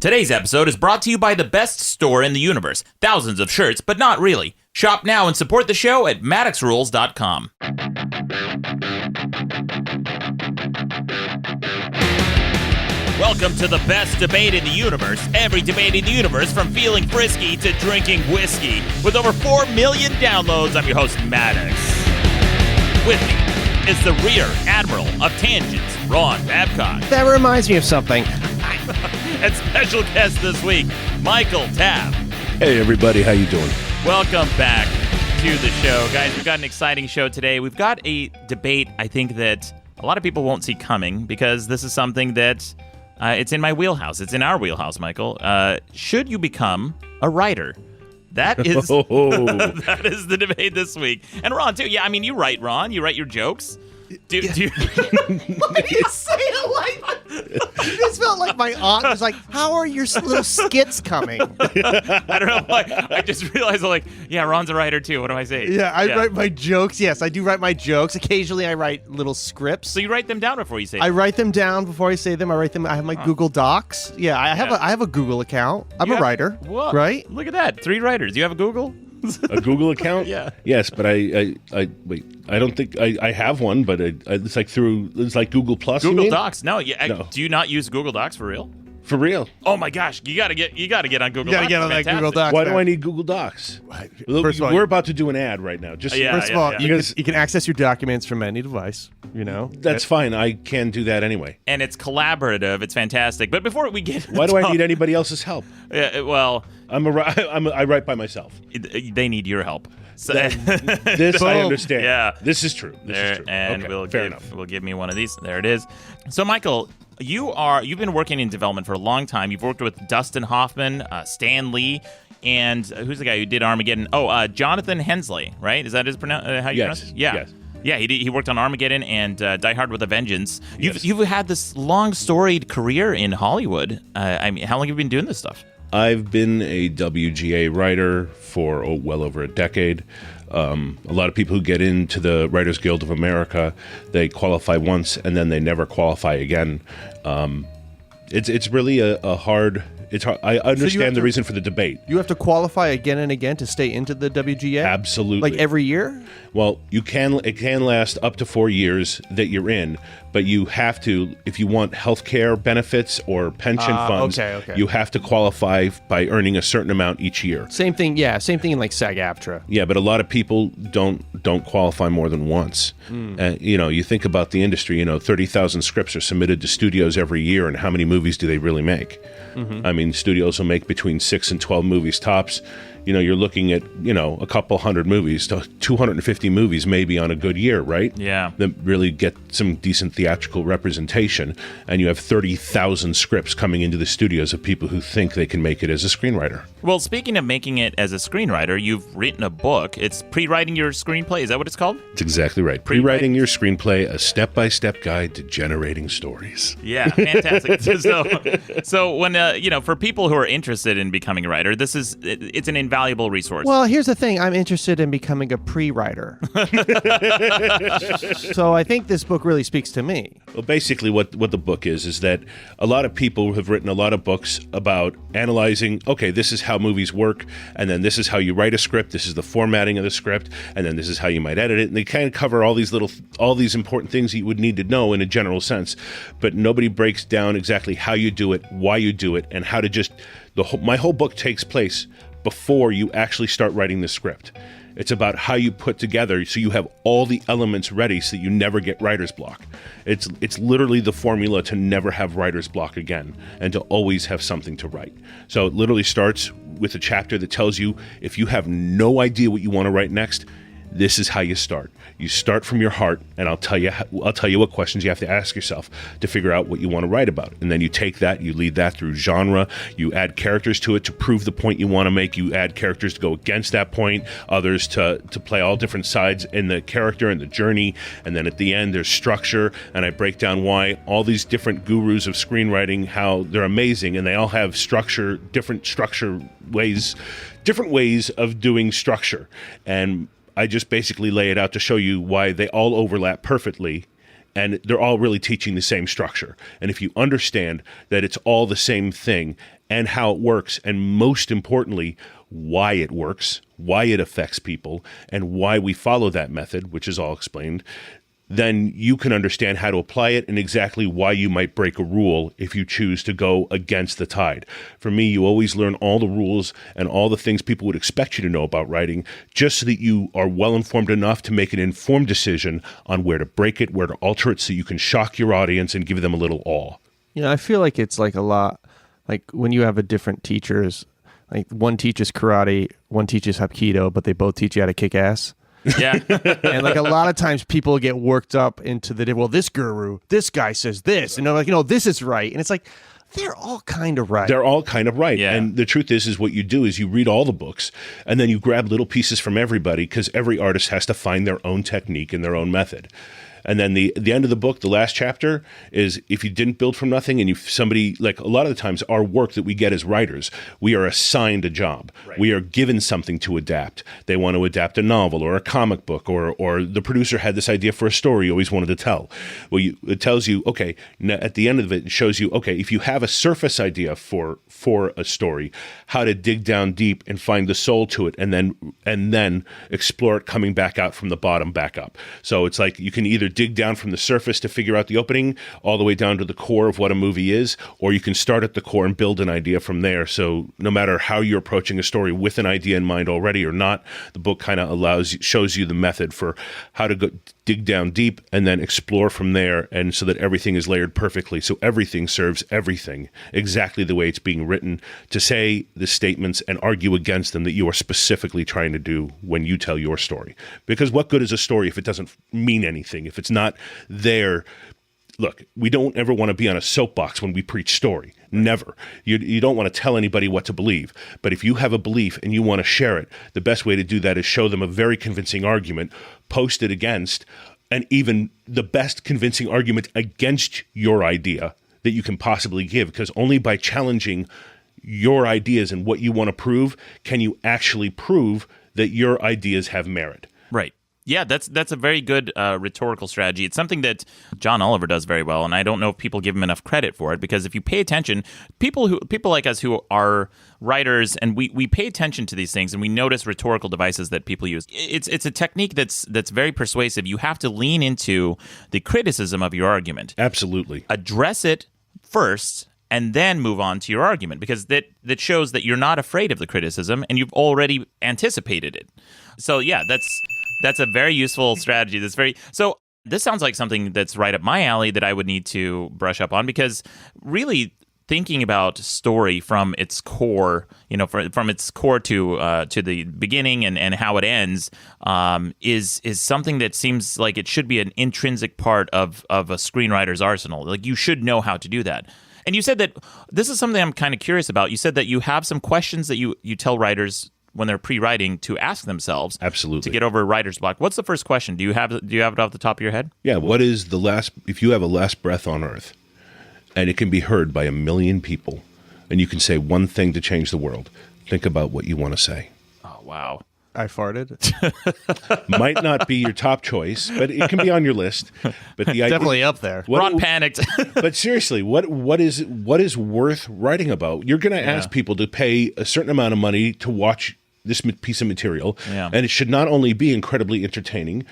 Today's episode is brought to you by the best store in the universe. Thousands of shirts, but not really. Shop now and support the show at MaddoxRules.com. Welcome to the best debate in the universe. Every debate in the universe, from feeling frisky to drinking whiskey. With over 4 million downloads, I'm your host, Maddox. With me is the Rear Admiral of Tangents, Ron Babcock. That reminds me of something. And special guest this week, Michael Tabb. Hey everybody, how you doing? Welcome back to the show. Guys, we've got an exciting show today. We've got a debate I think that a lot of people won't see coming because this is something that it's in my wheelhouse. It's in our wheelhouse, Michael. Should you become a writer? That is that is the debate this week. And Ron, too. Yeah, I mean, you write, Ron. You write your jokes. Do you... Why do you say it like that? It just felt like my aunt was like, how are your little skits coming? I don't know why. I just realized, I'm like, yeah, Ron's a writer, too. What do I say? Yeah, I write my jokes. Yes, I do write my jokes. Occasionally, I write little scripts. So you write them down before you say them? I write them down before I say them. I have my Google Docs. Yeah, I have a Google account. I'm a writer. What? Right? Look at that. 3 writers. You have a Google? A Google account? Yeah. Yes, but I wait. I don't think I have one, but it's like Google Plus. Google Docs. No, No. Do you not use Google Docs for real? For real? Oh my gosh, you gotta get on Google Docs. You gotta get on that Google Docs. Why do I need Google Docs? First of all, we're about to do an ad right now. Just First of all, you can access your documents from any device. You know that's fine. I can do that anyway. And it's collaborative. It's fantastic. But before we get, why do I need anybody else's help? Well, I write by myself. They need your help. So, this I understand. Yeah, this is true. This is true. And okay, we'll give me one of these. There it is. So, Michael, you've been working in development for a long time. You've worked with Dustin Hoffman, Stan Lee, and who's the guy who did Armageddon? Oh, Jonathan Hensleigh, right? Is that how you pronounce it? Yeah. Yes. Yeah, he worked on Armageddon and Die Hard with a Vengeance. You've had this long storied career in Hollywood. I mean, how long have you been doing this stuff? I've been a WGA writer for well over a decade. A lot of people who get into the Writers Guild of America, they qualify once and then they never qualify again. It's really a hard. It's hard. I understand the reason for the debate. You have to qualify again and again to stay into the WGA? Absolutely. Like every year? Well, it can last up to 4 years that you're in, but you have to, if you want health care benefits or pension funds, you have to qualify by earning a certain amount each year. Same thing in like SAG-AFTRA. Yeah, but a lot of people don't qualify more than once. You think about the industry, 30,000 scripts are submitted to studios every year, and how many movies do they really make? Mm-hmm. I mean, studios will make between 6 and 12 movies tops. You're looking at, a couple hundred movies, 250 movies maybe on a good year, right? Yeah. That really get some decent theatrical representation. And you have 30,000 scripts coming into the studios of people who think they can make it as a screenwriter. Well, speaking of making it as a screenwriter, you've written a book. It's Pre-Writing Your Screenplay. Is that what it's called? That's exactly right. Pre-Writing Your Screenplay, a step-by-step guide to generating stories. Yeah, fantastic. So when, for people who are interested in becoming a writer, it's an invaluable resource. Well, here's the thing. I'm interested in becoming a pre-writer. So I think this book really speaks to me. Well, basically what the book is that a lot of people have written a lot of books about analyzing, okay, this is how movies work, and then this is how you write a script, this is the formatting of the script, and then this is how you might edit it. And they kind of cover all these important things that you would need to know in a general sense. But nobody breaks down exactly how you do it, why you do it, and how to my whole book takes place before you actually start writing the script. It's about how you put together so you have all the elements ready so that you never get writer's block. It's literally the formula to never have writer's block again and to always have something to write. So it literally starts with a chapter that tells you if you have no idea what you want to write next, this is how you start. You start from your heart, and I'll tell you what questions you have to ask yourself to figure out what you want to write about. And then you take that, you lead that through genre, you add characters to it to prove the point you want to make, you add characters to go against that point, others to play all different sides in the character and the journey, and then at the end there's structure, and I break down why all these different gurus of screenwriting, how they're amazing, and they all have different ways of doing structure. And I just basically lay it out to show you why they all overlap perfectly, and they're all really teaching the same structure. And if you understand that it's all the same thing, and how it works, and most importantly, why it works, why it affects people, and why we follow that method, which is all explained, then you can understand how to apply it and exactly why you might break a rule if you choose to go against the tide. For me, you always learn all the rules and all the things people would expect you to know about writing, just so that you are well-informed enough to make an informed decision on where to break it, where to alter it, so you can shock your audience and give them a little awe. I feel like it's like a lot, like when you have a different teachers, like one teaches karate, one teaches Hapkido, but they both teach you how to kick ass. Yeah. And like a lot of times people get worked up into this guru, this guy says this, and they're like, this is right. And it's like, they're all kind of right. They're all kind of right. Yeah. And the truth is what you do is you read all the books and then you grab little pieces from everybody, because every artist has to find their own technique and their own method. And then the end of the book, the last chapter, is if you didn't build from nothing and somebody, like a lot of the times our work that we get as writers, we are assigned a job. Right. We are given something to adapt. They want to adapt a novel or a comic book, or the producer had this idea for a story he always wanted to tell. Well, it tells you, okay, at the end of it, it shows you, okay, if you have a surface idea for a story, how to dig down deep and find the soul to it, and then explore it coming back out from the bottom back up. So it's like you can either dig down from the surface to figure out the opening all the way down to the core of what a movie is, or you can start at the core and build an idea from there. So no matter how you're approaching a story with an idea in mind already or not, the book kind of shows you the method for how to dig down deep and then explore from there, and so that everything is layered perfectly, so everything serves everything exactly the way it's being written, to say the statements and argue against them that you are specifically trying to do when you tell your story. Because what good is a story if it doesn't mean anything, if it's not there? Look, we don't ever want to be on a soapbox when we preach story. Never. You don't want to tell anybody what to believe. But if you have a belief and you want to share it, the best way to do that is show them a very convincing argument, post it against, and even the best convincing argument against your idea that you can possibly give. Because only by challenging your ideas and what you want to prove can you actually prove that your ideas have merit. Right. Yeah, that's a very good rhetorical strategy. It's something that John Oliver does very well, and I don't know if people give him enough credit for it, because if you pay attention, people like us who are writers, and we pay attention to these things, and we notice rhetorical devices that people use. It's a technique that's very persuasive. You have to lean into the criticism of your argument. Absolutely. Address it first, and then move on to your argument, because that shows that you're not afraid of the criticism, and you've already anticipated it. So yeah, that's a very useful strategy. So this sounds like something that's right up my alley that I would need to brush up on, because really thinking about story from its core, from its core to the beginning and how it ends, is something that seems like it should be an intrinsic part of a screenwriter's arsenal. Like, you should know how to do that. And you said that this is something I'm kind of curious about. You said that you have some questions that you tell writers when they're pre-writing to ask themselves. Absolutely. To get over writer's block. What's the first question? Do you have it off the top of your head? Yeah. What is if you have a last breath on Earth, and it can be heard by 1 million people, and you can say one thing to change the world, think about what you want to say. Oh, wow. I farted. Might not be your top choice, but it can be on your list. But definitely up there. Ron panicked. But seriously, what is worth writing about? You're going to ask people to pay a certain amount of money to watch this piece of material, and it should not only be incredibly entertaining,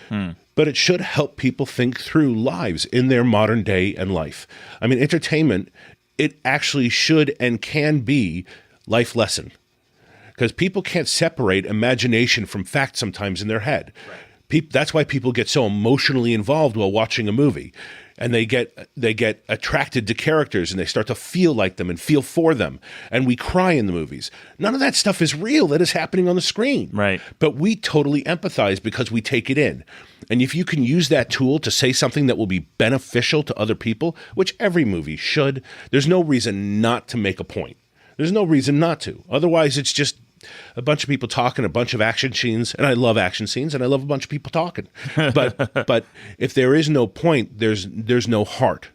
but it should help people think through lives in their modern day and life. I mean, entertainment, it actually should and can be life lesson. Because people can't separate imagination from fact sometimes in their head. Right. That's why people get so emotionally involved while watching a movie. And they get attracted to characters, and they start to feel like them and feel for them. And we cry in the movies. None of that stuff is real. That is happening on the screen. Right. But we totally empathize because we take it in. And if you can use that tool to say something that will be beneficial to other people, which every movie should, there's no reason not to make a point. There's no reason not to. Otherwise, it's just a bunch of people talking, a bunch of action scenes, and I love action scenes, and I love a bunch of people talking. But if there is no point, there's no heart.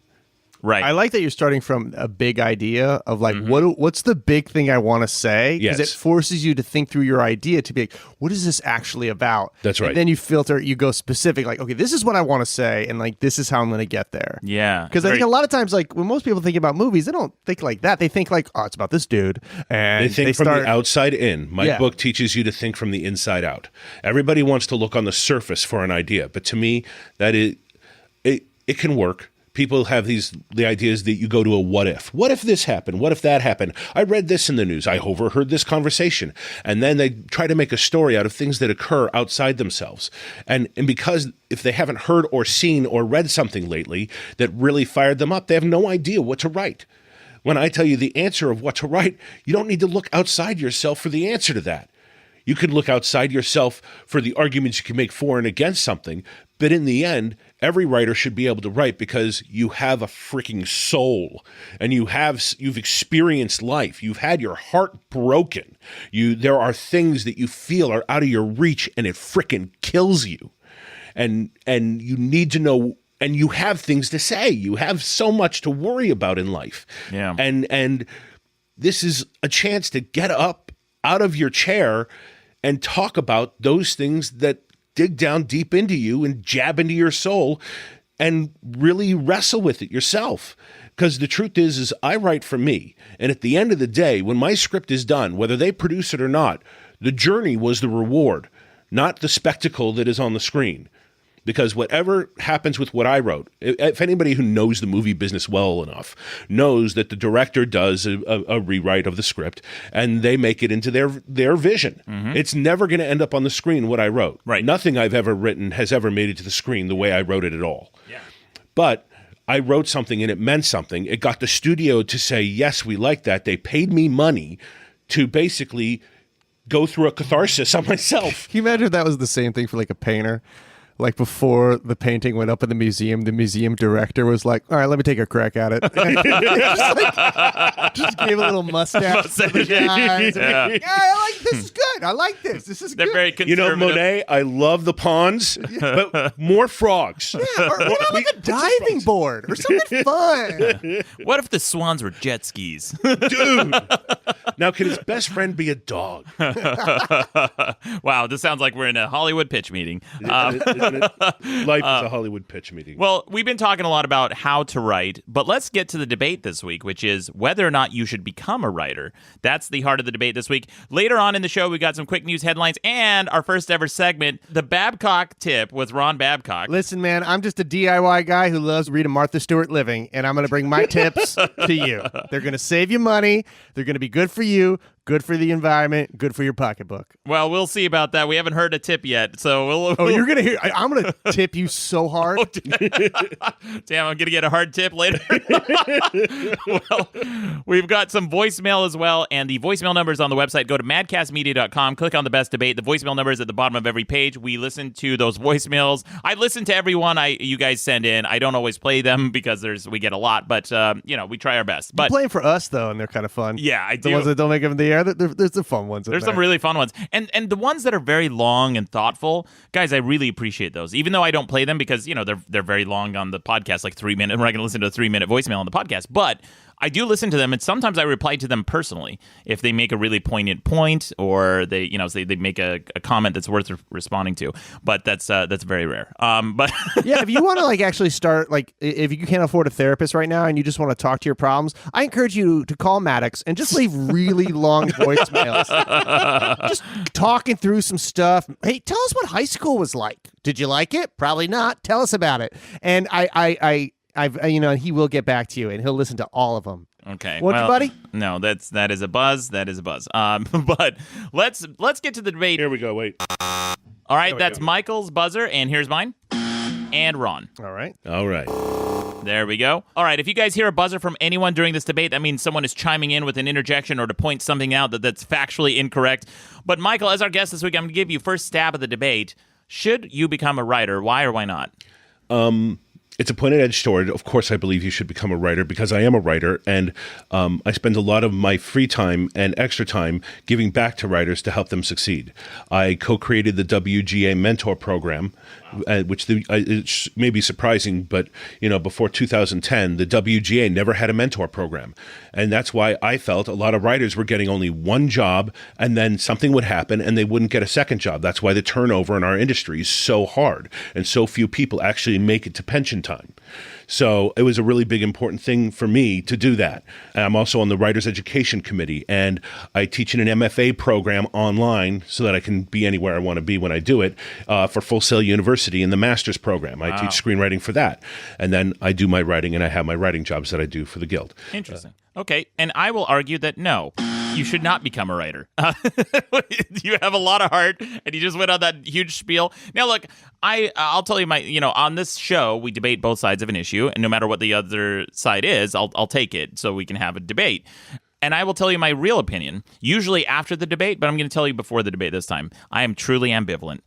Right. I like that you're starting from a big idea of like, what's the big thing I want to say? Because Yes. it forces you to think through your idea to be like, what is this actually about? That's right. And then you filter, you go specific, like, okay, this is what I want to say, and like, this is how I'm going to get there. Yeah. Because I think a lot of times, like, when most people think about movies, they don't think like that. They think like, oh, it's about this dude. And They think from start, the outside in. My Yeah. book teaches you to think from the inside out. Everybody wants to look on the surface for an idea, but to me, that is it can work. People have the ideas that you go to a what if. What if this happened? What if that happened? I read this in the news. I overheard this conversation. And then they try to make a story out of things that occur outside themselves. And because if they haven't heard or seen or read something lately that really fired them up, they have no idea what to write. When I tell you the answer of what to write, you don't need to look outside yourself for the answer to that. You can look outside yourself for the arguments you can make for and against something, but in the end, every writer should be able to write because you have a freaking soul and you've experienced life. You've had your heart broken. There are things that you feel are out of your reach and it freaking kills you. And you need to know, and you have things to say. You have so much to worry about in life. Yeah. And this is a chance to get up out of your chair and talk about those things that dig down deep into you and jab into your soul and really wrestle with it yourself. Because the truth is I write for me. And at the end of the day, when my script is done, whether they produce it or not, the journey was the reward, not the spectacle that is on the screen. Because whatever happens with what I wrote, if anybody who knows the movie business well enough knows that the director does a rewrite of the script and they make it into their vision. Mm-hmm. It's never going to end up on the screen what I wrote. Right. Nothing I've ever written has ever made it to the screen the way I wrote it at all. Yeah. But I wrote something and it meant something. It got the studio to say, yes, we like that. They paid me money to basically go through a catharsis on myself. Can you imagine if that was the same thing for like a painter? Like before the painting went up in the museum director was like, all right, let me take a crack at it. just gave a little mustache. To the guys. Yeah. This is good. I like this. This is They're good. very conservative. Monet, I love the ponds, but more frogs. Yeah, or what about like a diving board or something fun? What if the swans were jet skis? Dude. Now, can his best friend be a dog? Wow, this sounds like we're in a Hollywood pitch meeting. Isn't it? Life is a Hollywood pitch meeting. Well, we've been talking a lot about how to write, but let's get to the debate this week, which is whether or not you should become a writer. That's the heart of the debate this week. Later on in the show, we got some quick news headlines and our first ever segment, the Babcock Tip with Ron Babcock. Listen, man, I'm just a DIY guy who loves reading Martha Stewart Living, and I'm going to bring my tips to you. They're going to save you money. They're going to be good for you. Good for the environment, good for your pocketbook. Well, we'll see about that. We haven't heard a tip yet, so we'll Oh, you're going to hear... I'm going to tip you so hard. Damn, I'm going to get a hard tip later. Well, we've got some voicemail as well, and the voicemail number is on the website. Go to madcastmedia.com, click on the best debate. The voicemail number is at the bottom of every page. We listen to those voicemails. I listen to every one you guys send in. I don't always play them because we get a lot, but we try our best. But you play them for us, though, and they're kind of fun. Yeah, I do. The ones that don't make them in the air, there's the fun ones. There's some really fun ones. And the ones that are very long and thoughtful, guys, I really appreciate those. Even though I don't play them because, they're very long on the podcast, like 3 minutes. We're not going to listen to a 3-minute voicemail on the podcast. But I do listen to them, and sometimes I reply to them personally if they make a really poignant point or they make a comment that's worth responding to. But that's very rare. But yeah, if you want to actually start, if you can't afford a therapist right now and you just want to talk to your problems, I encourage you to call Maddox and just leave really long voicemails. Just talking through some stuff. Hey, tell us what high school was like. Did you like it? Probably not. Tell us about it. And he will get back to you, and he'll listen to all of them. Okay. Won't you, buddy? No, that is a buzz. That is a buzz. But let's get to the debate. Here we go. Wait. All right, that's Michael's buzzer, and here's mine. And Ron. All right. There we go. All right, if you guys hear a buzzer from anyone during this debate, that means someone is chiming in with an interjection or to point something out that's factually incorrect. But Michael, as our guest this week, I'm going to give you first stab at the debate. Should you become a writer? Why or why not? It's a pointed-edged sword. Of course, I believe you should become a writer because I am a writer, and I spend a lot of my free time and extra time giving back to writers to help them succeed. I co-created the Wga Mentor Program, which it may be surprising, but before 2010, the WGA never had a mentor program, and that's why I felt a lot of writers were getting only one job, and then something would happen, and they wouldn't get a second job. That's why the turnover in our industry is so hard, and so few people actually make it to pension time. So it was a really big, important thing for me to do that. And I'm also on the Writers Education Committee, and I teach in an MFA program online so that I can be anywhere I want to be when I do it for Full Sail University in the master's program. I teach screenwriting for that. And then I do my writing, and I have my writing jobs that I do for the Guild. Interesting. Okay, and I will argue that no, you should not become a writer. You have a lot of heart, and you just went on that huge spiel. Now, look, I'll tell you on this show, we debate both sides of an issue, and no matter what the other side is, I'll take it so we can have a debate. And I will tell you my real opinion, usually after the debate, but I'm going to tell you before the debate this time. I am truly ambivalent.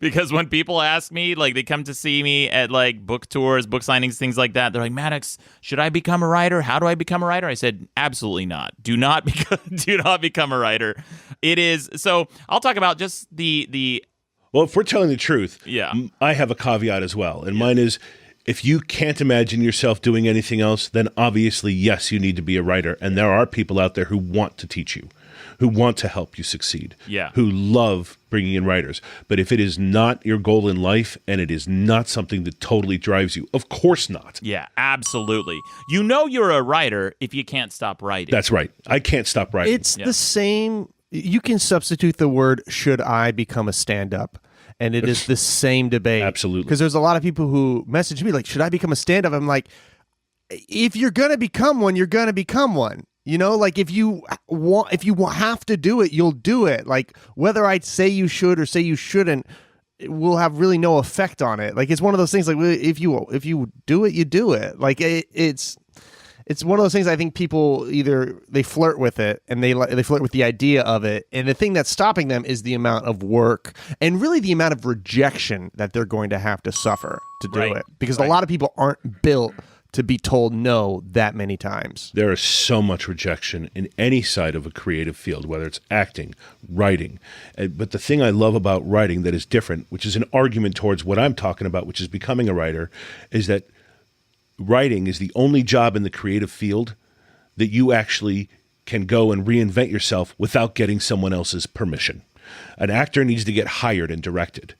Because when people ask me, like they come to see me at like book tours, book signings, things like that, they're like, Maddox, should I become a writer? How do I become a writer? I said, absolutely not. Do not become a writer. It is, so I'll talk about just the Well, if we're telling the truth, yeah. I have a caveat as well, and mine is, if you can't imagine yourself doing anything else, then obviously, yes, you need to be a writer. And there are people out there who want to teach you, who want to help you succeed, who love bringing in writers. But if it is not your goal in life and it is not something that totally drives you, of course not. Yeah, absolutely. You know you're a writer if you can't stop writing. That's right. I can't stop writing. It's the same. You can substitute the word should I become a stand-up. And it is the same debate. Absolutely. Because there's a lot of people who message me like, should I become a stand-up? I'm like, if you're going to become one, you're going to become one. Like if you have to do it, you'll do it. Like whether I say you should or say you shouldn't, it will have really no effect on it. Like it's one of those things like if you do it, you do it. Like it's one of those things I think people either they flirt with it and they flirt with the idea of it. And the thing that's stopping them is the amount of work and really the amount of rejection that they're going to have to suffer to do it. Because a lot of people aren't built to be told no that many times. There is so much rejection in any side of a creative field, whether it's acting, writing. But the thing I love about writing that is different, which is an argument towards what I'm talking about, which is becoming a writer, is that writing is the only job in the creative field that you actually can go and reinvent yourself without getting someone else's permission. An actor needs to get hired and directed.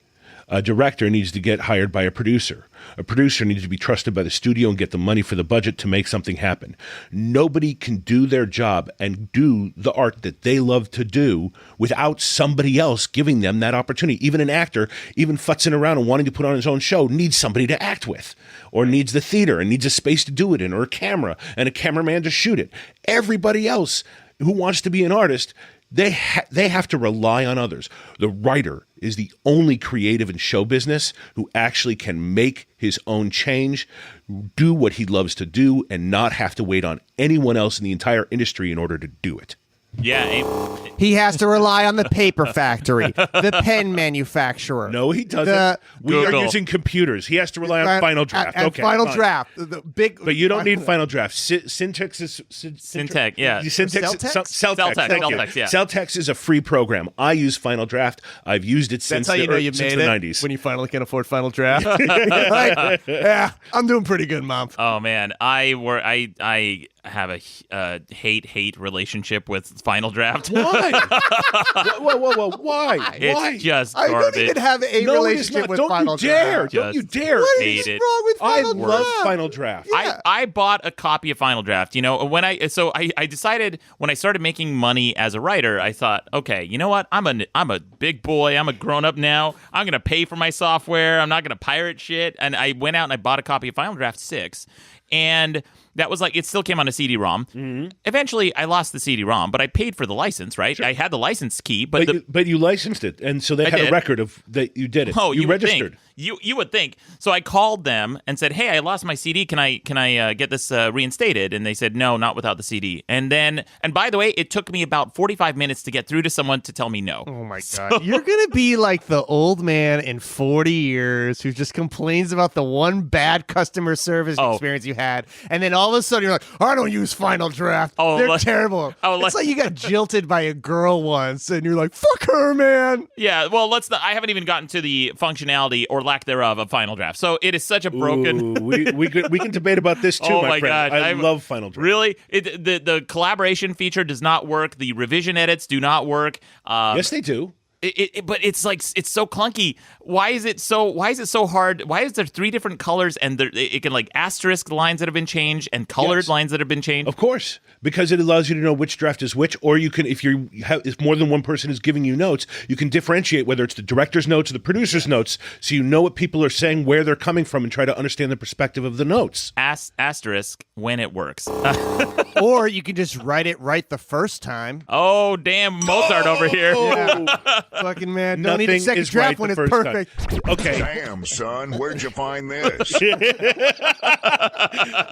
A director needs to get hired by a producer. A producer needs to be trusted by the studio and get the money for the budget to make something happen. Nobody can do their job and do the art that they love to do without somebody else giving them that opportunity. Even an actor, even futzing around and wanting to put on his own show, needs somebody to act with, or needs the theater and needs a space to do it in, or a camera and a cameraman to shoot it. Everybody else who wants to be an artist, they have to rely on others. The writer is the only creative in show business who actually can make his own change, do what he loves to do, and not have to wait on anyone else in the entire industry in order to do it. Yeah. He has to rely on the paper factory, the pen manufacturer. No, he doesn't. We are using computers. He has to rely on Final Draft. Okay, Final fine. Draft, the big. But you don't need Final Draft. Syntax is Syntech, yeah. Celtex, yeah. Celtex is a free program. I use Final Draft. I've used it since That's how you know you since made the it 90s. when you finally can afford Final Draft. Like, yeah, I'm doing pretty good, Mom. Oh man, I have a hate relationship with Final Draft. Why? Whoa! Why? It's just I garbage. don't even have a No, it is relationship not. with Don't Final you dare! Draft. Don't you dare! What hate is it. wrong with I Final love Draft? Final Draft. Yeah. I bought a copy of Final Draft. I decided when I started making money as a writer, I thought, okay, you know what? I'm a big boy. I'm a grown up now. I'm gonna pay for my software. I'm not gonna pirate shit. And I went out and I bought a copy of Final Draft 6. And that was like, it still came on a CD-ROM. Mm-hmm. Eventually, I lost the CD-ROM, but I paid for the license, right? Sure. I had the license key, but you licensed it, and so they had a record of that you did it. Oh, you registered. You would think. So I called them and said, "Hey, I lost my CD. Can I get this reinstated?" And they said, "No, not without the CD." And by the way, it took me about 45 minutes to get through to someone to tell me no. Oh my God. You're going to be like the old man in 40 years who just complains about the one bad customer service experience you had. And then all of a sudden you're like, I don't use Final Draft. They're terrible. It's like you got jilted by a girl once and you're like, fuck her, man. Yeah, well, I haven't even gotten to the functionality or lack thereof of Final Draft. So it is such a broken... Ooh, we can debate about this too, my friend. God. I love Final Draft. Really? The collaboration feature does not work. The revision edits do not work. Yes, they do. But it's like it's so clunky. Why is it so hard? Why is there 3 different colors and it can like asterisk lines that have been changed and colored lines that have been changed? Of course, because it allows you to know which draft is which, or you can, if more than one person is giving you notes, you can differentiate whether it's the director's notes or the producer's notes, so you know what people are saying, where they're coming from, and try to understand the perspective of the notes. Asterisk when it works. Or you can just write it right the first time. Oh, damn, Mozart over here. Yeah. Fucking man, don't need a second draft when it's perfect. Time. Okay. Damn, son, where'd you find this?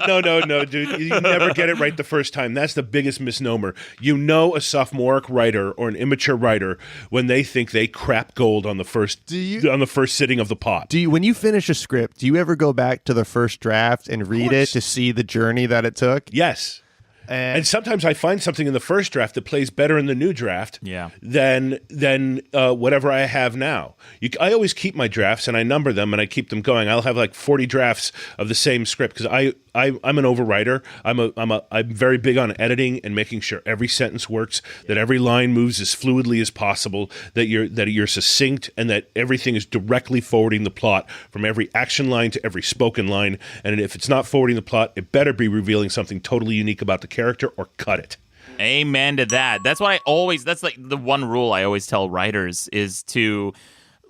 No, dude. You never get it right the first time. That's the biggest misnomer. You know a sophomoric writer or an immature writer when they think they crap gold on the first sitting of the pot. When you finish a script, do you ever go back to the first draft and read it to see the journey that it took? Yes. And sometimes I find something in the first draft that plays better in the new draft than whatever I have now. I always keep my drafts and I number them and I keep them going. I'll have like 40 drafts of the same script because I'm an overwriter. I'm very big on editing and making sure every sentence works, that every line moves as fluidly as possible, that you're succinct, and that everything is directly forwarding the plot from every action line to every spoken line. And if it's not forwarding the plot, it better be revealing something totally unique about the character or cut it. Amen to that. That's like the one rule I always tell writers is to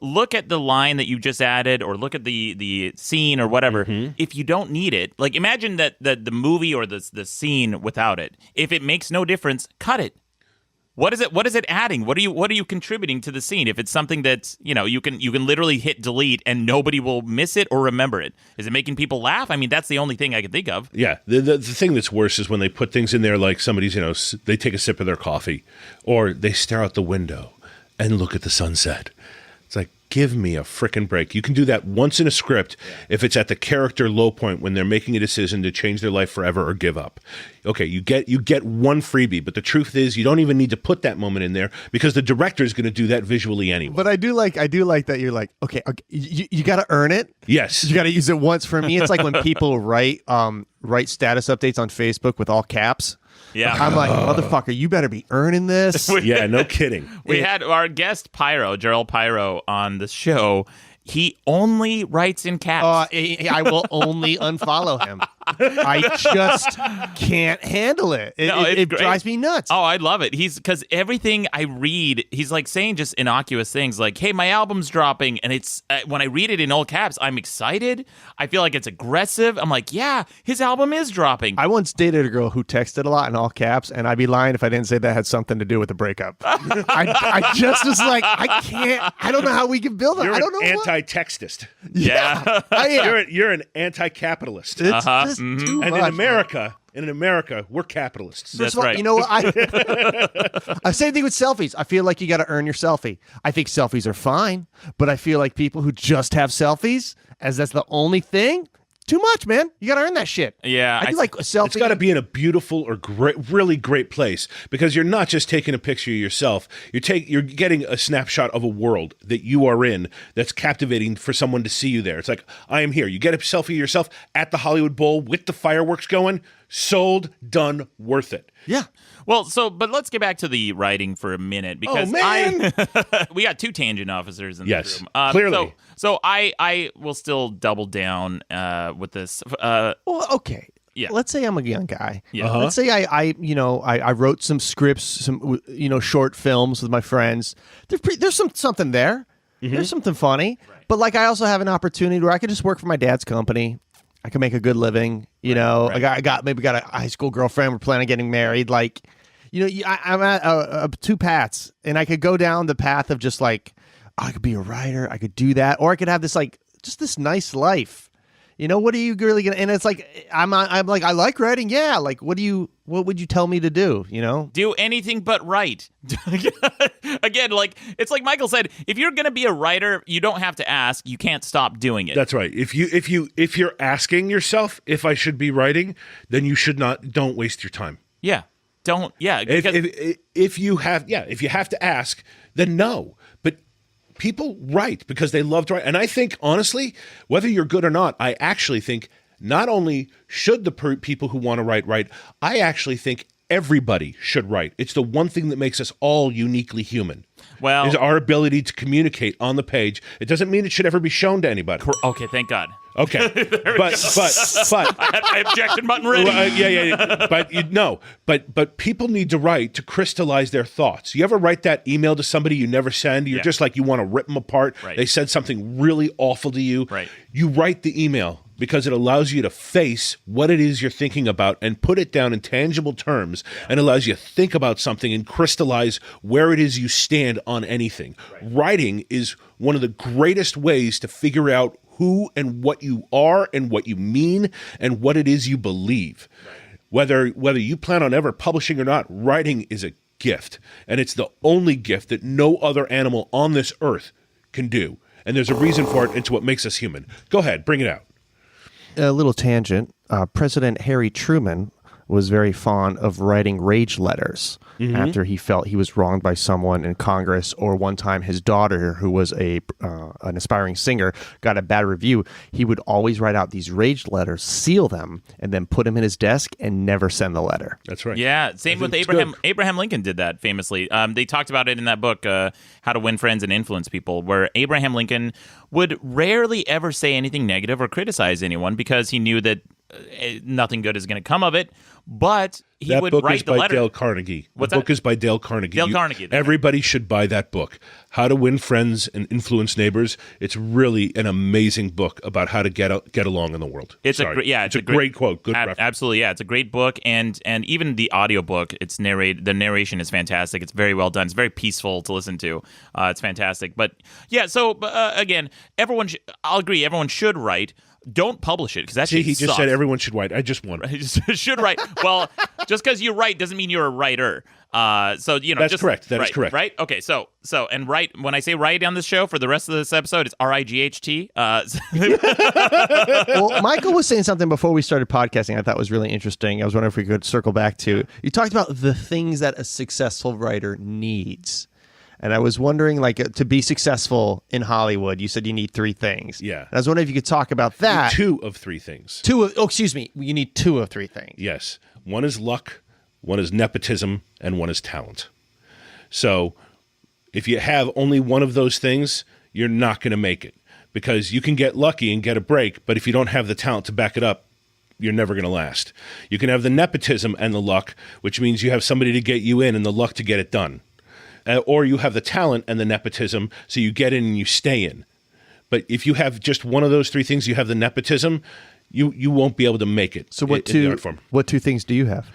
look at the line that you just added or look at the scene or whatever. Mm-hmm. If you don't need it, like imagine that the movie or the scene without it. If it makes no difference, cut it. What is it adding? What are you contributing to the scene? If it's something that, you can literally hit delete and nobody will miss it or remember it. Is it making people laugh? I mean, that's the only thing I can think of. Yeah. The thing that's worse is when they put things in there like somebody's, they take a sip of their coffee or they stare out the window and look at the sunset. It's like, give me a frickin' break. You can do that once in a script if it's at the character low point when they're making a decision to change their life forever or give up. Okay, you get one freebie, but the truth is you don't even need to put that moment in there because the director is going to do that visually anyway. But I do like that you're like, okay you got to earn it. Yes. You got to use it once. For me, it's like when people write status updates on Facebook with all caps. Yeah. I'm like, motherfucker, you better be earning this. Yeah, no kidding. We had our guest Gerald Pyro on the show. He only writes in caps. I will only unfollow him. I just can't handle it. It drives me nuts. Oh, I love it. Because everything I read, he's like saying just innocuous things like, hey, my album's dropping. And it's when I read it in all caps, I'm excited. I feel like it's aggressive. I'm like, yeah, his album is dropping. I once dated a girl who texted a lot in all caps, and I'd be lying if I didn't say that had something to do with the breakup. I just was like, I don't know how we can build it. I don't know anti-textist. Yeah. You're an anti-capitalist. It's just too and much. in America, we're capitalists. That's all, right. You know what? I same thing with selfies. I feel like you got to earn your selfie. I think selfies are fine, but I feel like people who just have selfies, as that's the only thing, too much, man. You got to earn that shit. Yeah. I do like a selfie. It's got to be in a beautiful or really great place because you're not just taking a picture of yourself. You're getting a snapshot of a world that you are in that's captivating for someone to see you there. It's like, I am here. You get a selfie of yourself at the Hollywood Bowl with the fireworks going. Sold, done, worth it. Yeah. Well, but let's get back to the writing for a minute because we got 2 tangent officers in this room. Clearly. So I will still double down with this. Well, okay. Yeah. Let's say I'm a young guy. Yeah. Uh-huh. Let's say I wrote some scripts, some short films with my friends. There's something there. Mm-hmm. There's something funny. Right. But like I also have an opportunity where I could just work for my dad's company. I can make a good living. Right. I got a high school girlfriend. We're planning on getting married. Like, I'm at two paths, and I could go down the path of just like, I could be a writer. I could do that, or I could have this like just this nice life. What are you really gonna? And it's like I'm like I like writing. Yeah, like what would you tell me to do? Do anything but write. Again, like it's like Michael said, if you're gonna be a writer, you don't have to ask. You can't stop doing it. That's right. If you're asking yourself if I should be writing, then you should not. Don't waste your time. Yeah. Don't. Yeah. If you have to ask, then no. But people write because they love to write. And I think, honestly, whether you're good or not, I actually think not only should the people who want to write, I actually think everybody should write. It's the one thing that makes us all uniquely human. Well, is our ability to communicate on the page. It doesn't mean it should ever be shown to anybody. Okay, thank God. Okay, but I had my objection button ready. But people need to write to crystallize their thoughts. You ever write that email to somebody you never send? You're just like you want to rip them apart. Right. They said something really awful to you. Right. You write the email because it allows you to face what it is you're thinking about and put it down in tangible terms, and allows you to think about something and crystallize where it is you stand on anything. Right. Writing is one of the greatest ways to figure out who and what you are and what you mean and what it is you believe. Right. Whether you plan on ever publishing or not, writing is a gift. And it's the only gift that no other animal on this earth can do. And there's a reason for it. It's what makes us human. Go ahead, bring it out. A little tangent. President Harry Truman was very fond of writing rage letters after he felt he was wronged by someone in Congress, or one time his daughter, who was an aspiring singer, got a bad review. He would always write out these rage letters, seal them, and then put them in his desk and never send the letter. That's right. Yeah, same with Abraham. Abraham Lincoln did that famously. They talked about it in that book, How to Win Friends and Influence People, where Abraham Lincoln would rarely ever say anything negative or criticize anyone because he knew that nothing good is going to come of it. But he would write the letter. Dale Carnegie. What's the that? book is by Dale Carnegie. Dale Carnegie. Everybody should buy that book. How to Win Friends and Influence Neighbors. It's really an amazing book about how to get along in the world. It's a great quote. Good reference. Absolutely, yeah. It's a great book, and even the audiobook, it's narrated. The narration is fantastic. It's very well done. It's very peaceful to listen to. It's fantastic. But yeah, so again, I'll agree. Everyone should write. Don't publish it, because that he sucks. just said everyone should write. I just won. Should write. Well, just because you write doesn't mean you're a writer. So that's correct. That is correct. Right. Okay. So and write. When I say write on this show for the rest of this episode, it's RIGHT. Well, Michael was saying something before we started podcasting I thought was really interesting. I was wondering if we could circle back to. You talked about the things that a successful writer needs. And I was wondering, like, to be successful in Hollywood, you said you need three things. Yeah. And I was wondering if you could talk about that. Two of three things. Excuse me. You need two of three things. Yes. One is luck, one is nepotism, and one is talent. So if you have only one of those things, you're not going to make it. Because you can get lucky and get a break, but if you don't have the talent to back it up, you're never going to last. You can have the nepotism and the luck, which means you have somebody to get you in and the luck to get it done. Or you have the talent and the nepotism, so you get in and you stay in. But if you have just one of those three things, you have the nepotism, you won't be able to make it. So what two things do you have?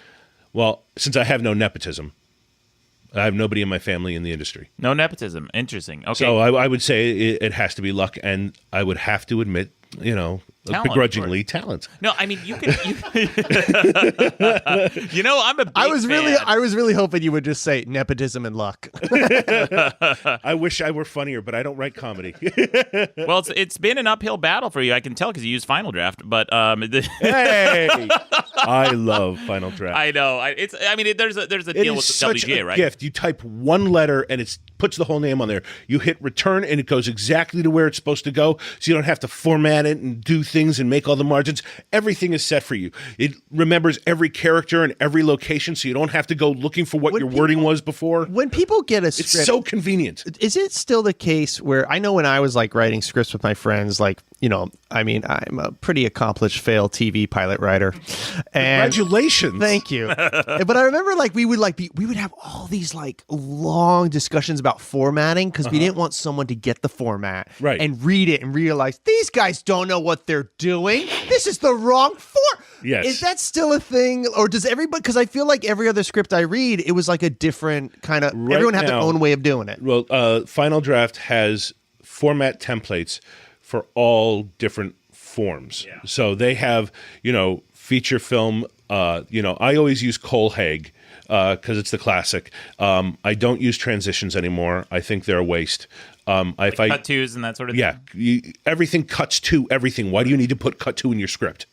Well, since I have no nepotism, I have nobody in my family in the industry. No nepotism. Interesting. Okay. So I would say it has to be luck, and I would have to admit, Talent, begrudgingly, talent. No, I mean I'm a big I was fan. really hoping you would just say nepotism and luck. I wish I were funnier, but I don't write comedy. Well, it's been an uphill battle for you. I can tell because you used Final Draft, but Hey, I love Final Draft. I know. There's a deal with the such WGA, a right? gift. You type one letter and it puts the whole name on there. You hit return and it goes exactly to where it's supposed to go, so you don't have to format it and do things and make all the margins. Everything is set for you. It remembers every character and every location, so you don't have to go looking for what your wording was before. When people get a script, it's so convenient. Is it still the case where I know when I was like writing scripts with my friends, like I mean, I'm a pretty accomplished failed TV pilot writer. And Congratulations. Thank you. But I remember we would have all these long discussions about formatting because we didn't want someone to get the format and read it and realize these guys don't know what they're doing. This is the wrong form. Yes. Is that still a thing? Or does everybody, because I feel like every other script I read, it was like a different kind of, everyone had their own way of doing it. Well, Final Draft has format templates for all different forms. Yeah. So they have, feature film. I always use Cole Haig because it's the classic. I don't use transitions anymore. I think they're a waste. Cut twos and that sort of thing? Yeah. Everything cuts to everything. Why do you need to put cut to in your script?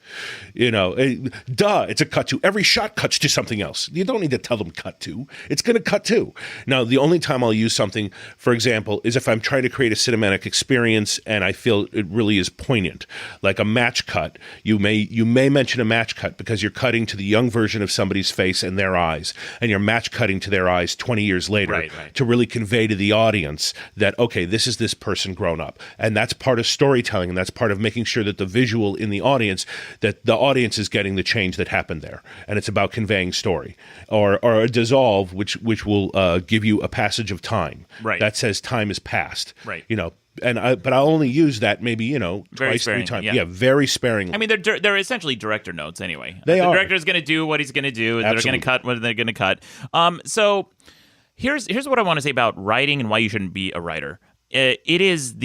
It's a cut to. Every shot cuts to something else. You don't need to tell them cut to. It's going to cut to. Now, the only time I'll use something, for example, is if I'm trying to create a cinematic experience and I feel it really is poignant. Like a match cut. You may mention a match cut because you're cutting to the young version of somebody's face and their eyes, and you're match cutting to their eyes 20 years later to really convey to the audience that, okay, this is this person grown up. And that's part of storytelling, and that's part of making sure that the visual in the audience, that the audience is getting the change that happened there. And it's about conveying story. Or a dissolve, which will give you a passage of time. Right. That says time has passed. Right. But I'll only use that maybe, twice, sparing, 3 times. yeah. Very sparingly. I mean, they're essentially director notes anyway. They the are. director's going to do what he's going to do. They're going to cut what they're going to cut. So here's what I want to say about writing and why you shouldn't be a writer. It is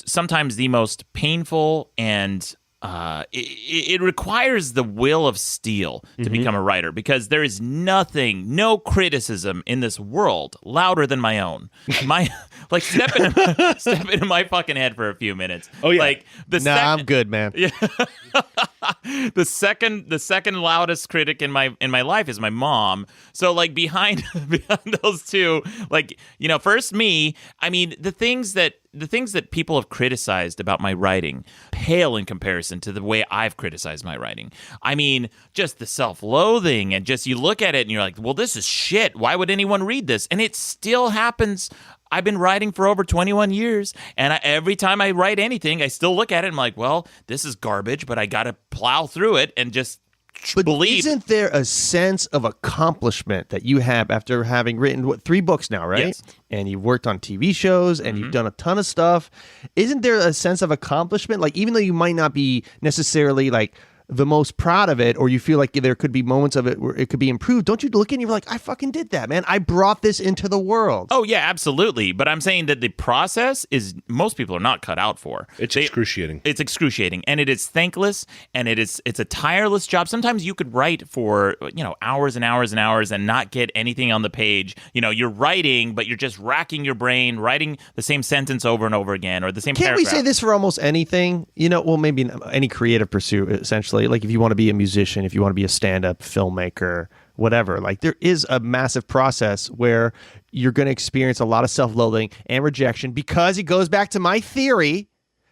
sometimes the most painful, and it requires the will of steel to become a writer, because there is no criticism in this world louder than my own. Step into my fucking head for a few minutes. Oh yeah. I'm good, man. Yeah. The second loudest critic in my life is my mom. So behind those two, first me. I mean, the things that people have criticized about my writing pale in comparison to the way I've criticized my writing. I mean, just the self-loathing, and just you look at it and you're like, well, this is shit. Why would anyone read this? And it still happens. I've been writing for over 21 years, and every time I write anything, I still look at it and I'm like, well, this is garbage, but I got to plow through it and just believe. Isn't there a sense of accomplishment that you have after having written 3 books now, right? Yes. And you've worked on TV shows and you've done a ton of stuff. Isn't there a sense of accomplishment? Even though you might not be necessarily the most proud of it, or you feel like there could be moments of it where it could be improved, don't you look in and you're like, I fucking did that, man. I brought this into the world. Oh, yeah, absolutely. But I'm saying that the process is, most people are not cut out for. It's excruciating. It's excruciating, and it is thankless, and it's a tireless job. Sometimes you could write for, hours and hours and hours and not get anything on the page. You're writing, but you're just racking your brain, writing the same sentence over and over again, or the same paragraph. Can't we say this for almost anything? Maybe any creative pursuit, essentially. If you want to be a musician, if you want to be a stand-up filmmaker, whatever, there is a massive process where you're going to experience a lot of self-loathing and rejection, because it goes back to my theory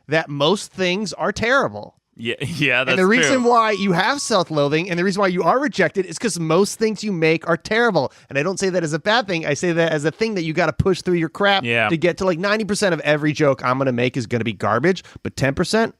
that most things are terrible. Yeah, that's And the reason true. why you have self-loathing and the reason why you are rejected is because most things you make are terrible. And I don't say that as a bad thing. I say that as a thing that you got to push through your crap to get to 90% of every joke I'm going to make is going to be garbage, but 10%,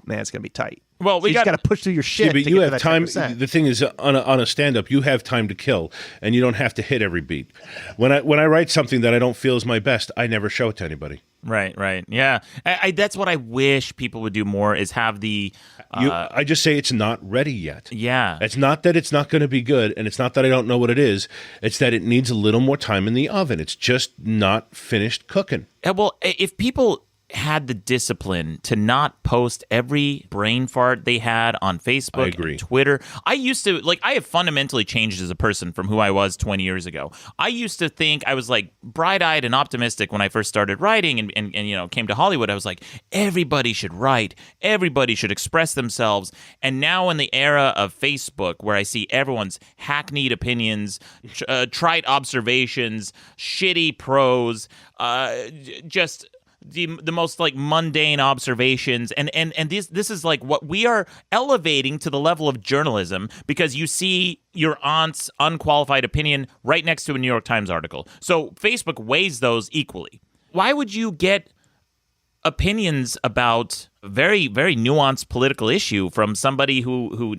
man, it's going to be tight. Well, we got to push through your shit. Yeah, but to you get have to that time. 10%. The thing is, on a stand-up, you have time to kill, and you don't have to hit every beat. When I write something that I don't feel is my best, I never show it to anybody. Right. Yeah, that's what I wish people would do more, is have the. I just say it's not ready yet. Yeah. It's not that it's not going to be good, and it's not that I don't know what it is. It's that it needs a little more time in the oven. It's just not finished cooking. Well, if people had the discipline to not post every brain fart they had on Facebook, I agree. And Twitter. I used to, I have fundamentally changed as a person from who I was 20 years ago. I used to think I was bright-eyed and optimistic when I first started writing and came to Hollywood. I was like, everybody should write. Everybody should express themselves. And now in the era of Facebook, where I see everyone's hackneyed opinions, trite observations, shitty prose, just the most mundane observations, and this is what we are elevating to the level of journalism, because you see your aunt's unqualified opinion right next to a New York Times article. So Facebook weighs those equally. Why would you get opinions about very, very nuanced political issue from somebody who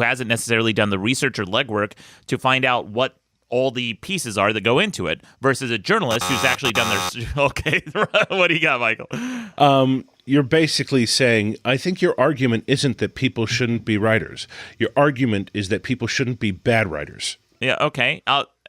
hasn't necessarily done the research or legwork to find out what all the pieces are that go into it, versus a journalist who's actually done their. Okay, what do you got, Michael? You're basically saying, I think your argument isn't that people shouldn't be writers. Your argument is that people shouldn't be bad writers. Yeah. Okay.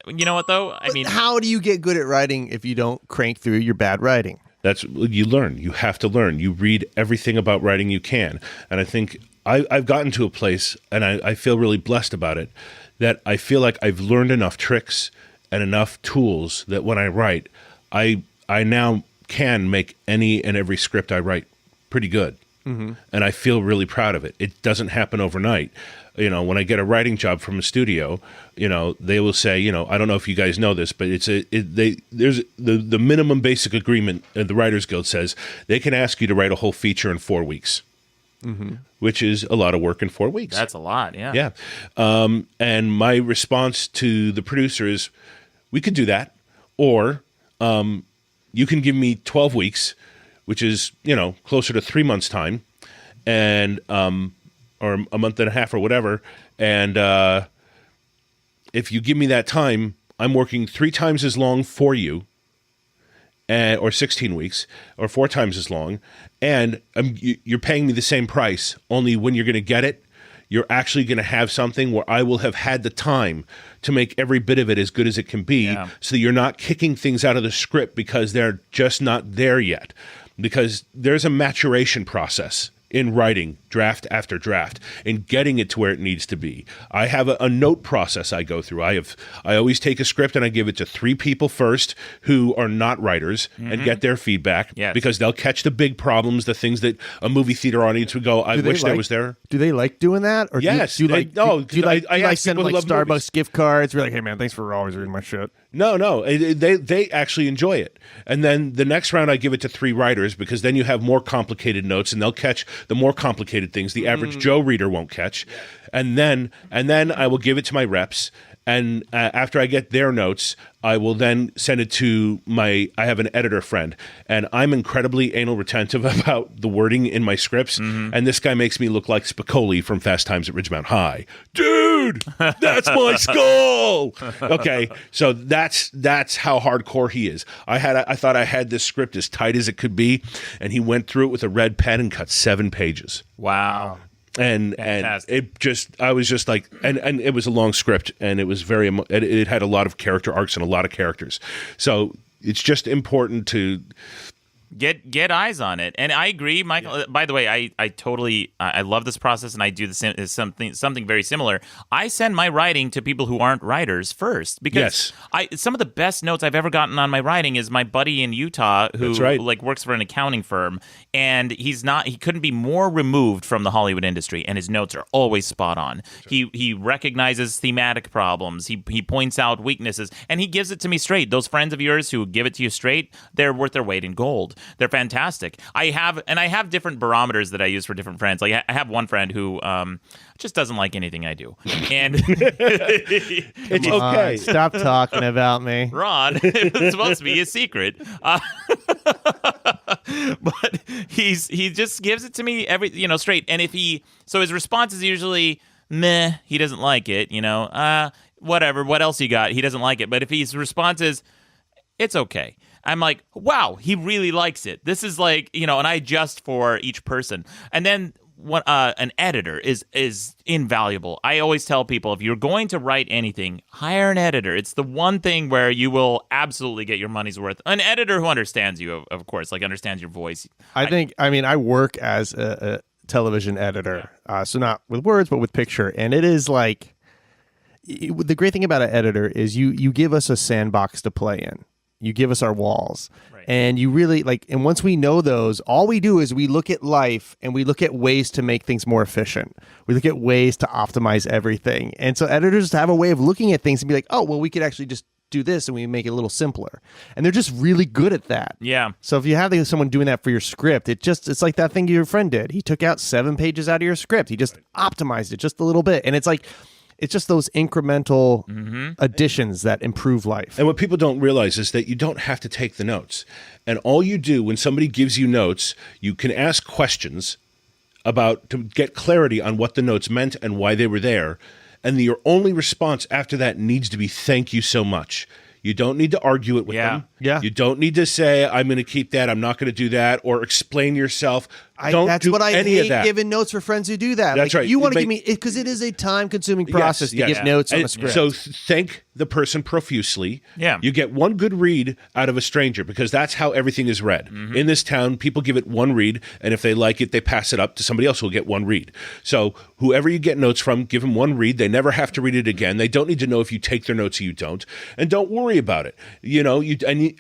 You know what though? I mean, how do you get good at writing if you don't crank through your bad writing? You learn. You have to learn. You read everything about writing you can. And I think I've gotten to a place, and I feel really blessed about it, that I feel like I've learned enough tricks and enough tools that when I write, I now can make any and every script I write pretty good. Mm-hmm. And I feel really proud of it. It doesn't happen overnight. When I get a writing job from a studio, they will say, I don't know if you guys know this, but there's the minimum basic agreement the Writers Guild says they can ask you to write a whole feature in 4 weeks, which is a lot of work in 4 weeks. That's a lot, yeah. Yeah. And my response to the producer is, we could do that, or you can give me 12 weeks, which is, closer to 3 months' time, and or a month and a half or whatever. And if you give me that time, I'm working 3 times as long for you, or 16 weeks, or 4 times as long. And you're paying me the same price, only when you're going to get it, you're actually going to have something where I will have had the time to make every bit of it as good as it can be, so that you're not kicking things out of the script because they're just not there yet. Because there's a maturation process in writing draft after draft and getting it to where it needs to be. I have a note process I go through. I always take a script and I give it to 3 people first who are not writers and get their feedback, because they'll catch the big problems, the things that a movie theater audience would go, I wish there was there. Do they like doing that? Or yes. Do you like send them like Starbucks movies. gift cards? We're like, hey man, thanks for always reading my shit. No. They actually enjoy it. And then the next round I give it to 3 writers, because then you have more complicated notes and they'll catch the more complicated things the average Joe reader won't catch. And then I will give it to my reps. And after I get their notes, I will then send it to I have an editor friend, and I'm incredibly anal retentive about the wording in my scripts. And this guy makes me look like SPoKie from Fast Times at Ridgemount High. Dude, that's my skull. Okay, so that's how hardcore he is. I thought I had this script as tight as it could be, and he went through it with a red pen and cut 7 pages. Wow. And I was just like, and it was a long script, and it was it had a lot of character arcs and a lot of characters. So it's just important to get eyes on it. And I agree, Michael. Yeah. By the way, I totally I love this process, and I do something very similar. I send my writing to people who aren't writers first, because some of the best notes I've ever gotten on my writing is my buddy in Utah who works for an accounting firm, and he couldn't be more removed from the Hollywood industry, and his notes are always spot on. He recognizes thematic problems, he points out weaknesses, and he gives it to me straight. Those friends of yours who give it to you straight, they're worth their weight in gold. They're fantastic. I have different barometers that I use for different friends. Like I have one friend who just doesn't like anything I do, and it's okay. Stop talking about me, Ron. It's supposed to be a secret, but he just gives it to me straight. And so his response is usually meh. He doesn't like it. Whatever. What else you got? He doesn't like it. But if his response is it's okay, I'm like, wow, he really likes it. This is like, and I adjust for each person. And then an editor is invaluable. I always tell people, if you're going to write anything, hire an editor. It's the one thing where you will absolutely get your money's worth. An editor who understands you, of course, understands your voice. I work as a television editor, so not with words, but with picture. And it is like, the great thing about an editor is you give us a sandbox to play in. You give us our walls, and you really and once we know those, all we do is we look at life and we look at ways to make things more efficient. We look at ways to optimize everything. And so editors have a way of looking at things and be like, oh, well, we could actually just do this and we make it a little simpler. And they're just really good at that. Yeah. So if you have someone doing that for your script, it's like that thing your friend did. He took out 7 pages out of your script. He just optimized it just a little bit. And it's like, It's just those incremental additions that improve life. And what people don't realize is that you don't have to take the notes. And all you do when somebody gives you notes, you can ask questions to get clarity on what the notes meant and why they were there. And your only response after that needs to be, thank you so much. You don't need to argue it with them. Yeah. You don't need to say, I'm going to keep that, I'm not going to do that, or explain yourself. That's what I hate, giving notes for friends who do that. That's right. You want to give me, because it is a time-consuming process to give notes on a script. So thank the person profusely. Yeah. You get one good read out of a stranger, because that's how everything is read. In this town, people give it one read, and if they like it, they pass it up to somebody else who will get one read. So whoever you get notes from, give them one read. They never have to read it again. They don't need to know if you take their notes or you don't. And don't worry about it.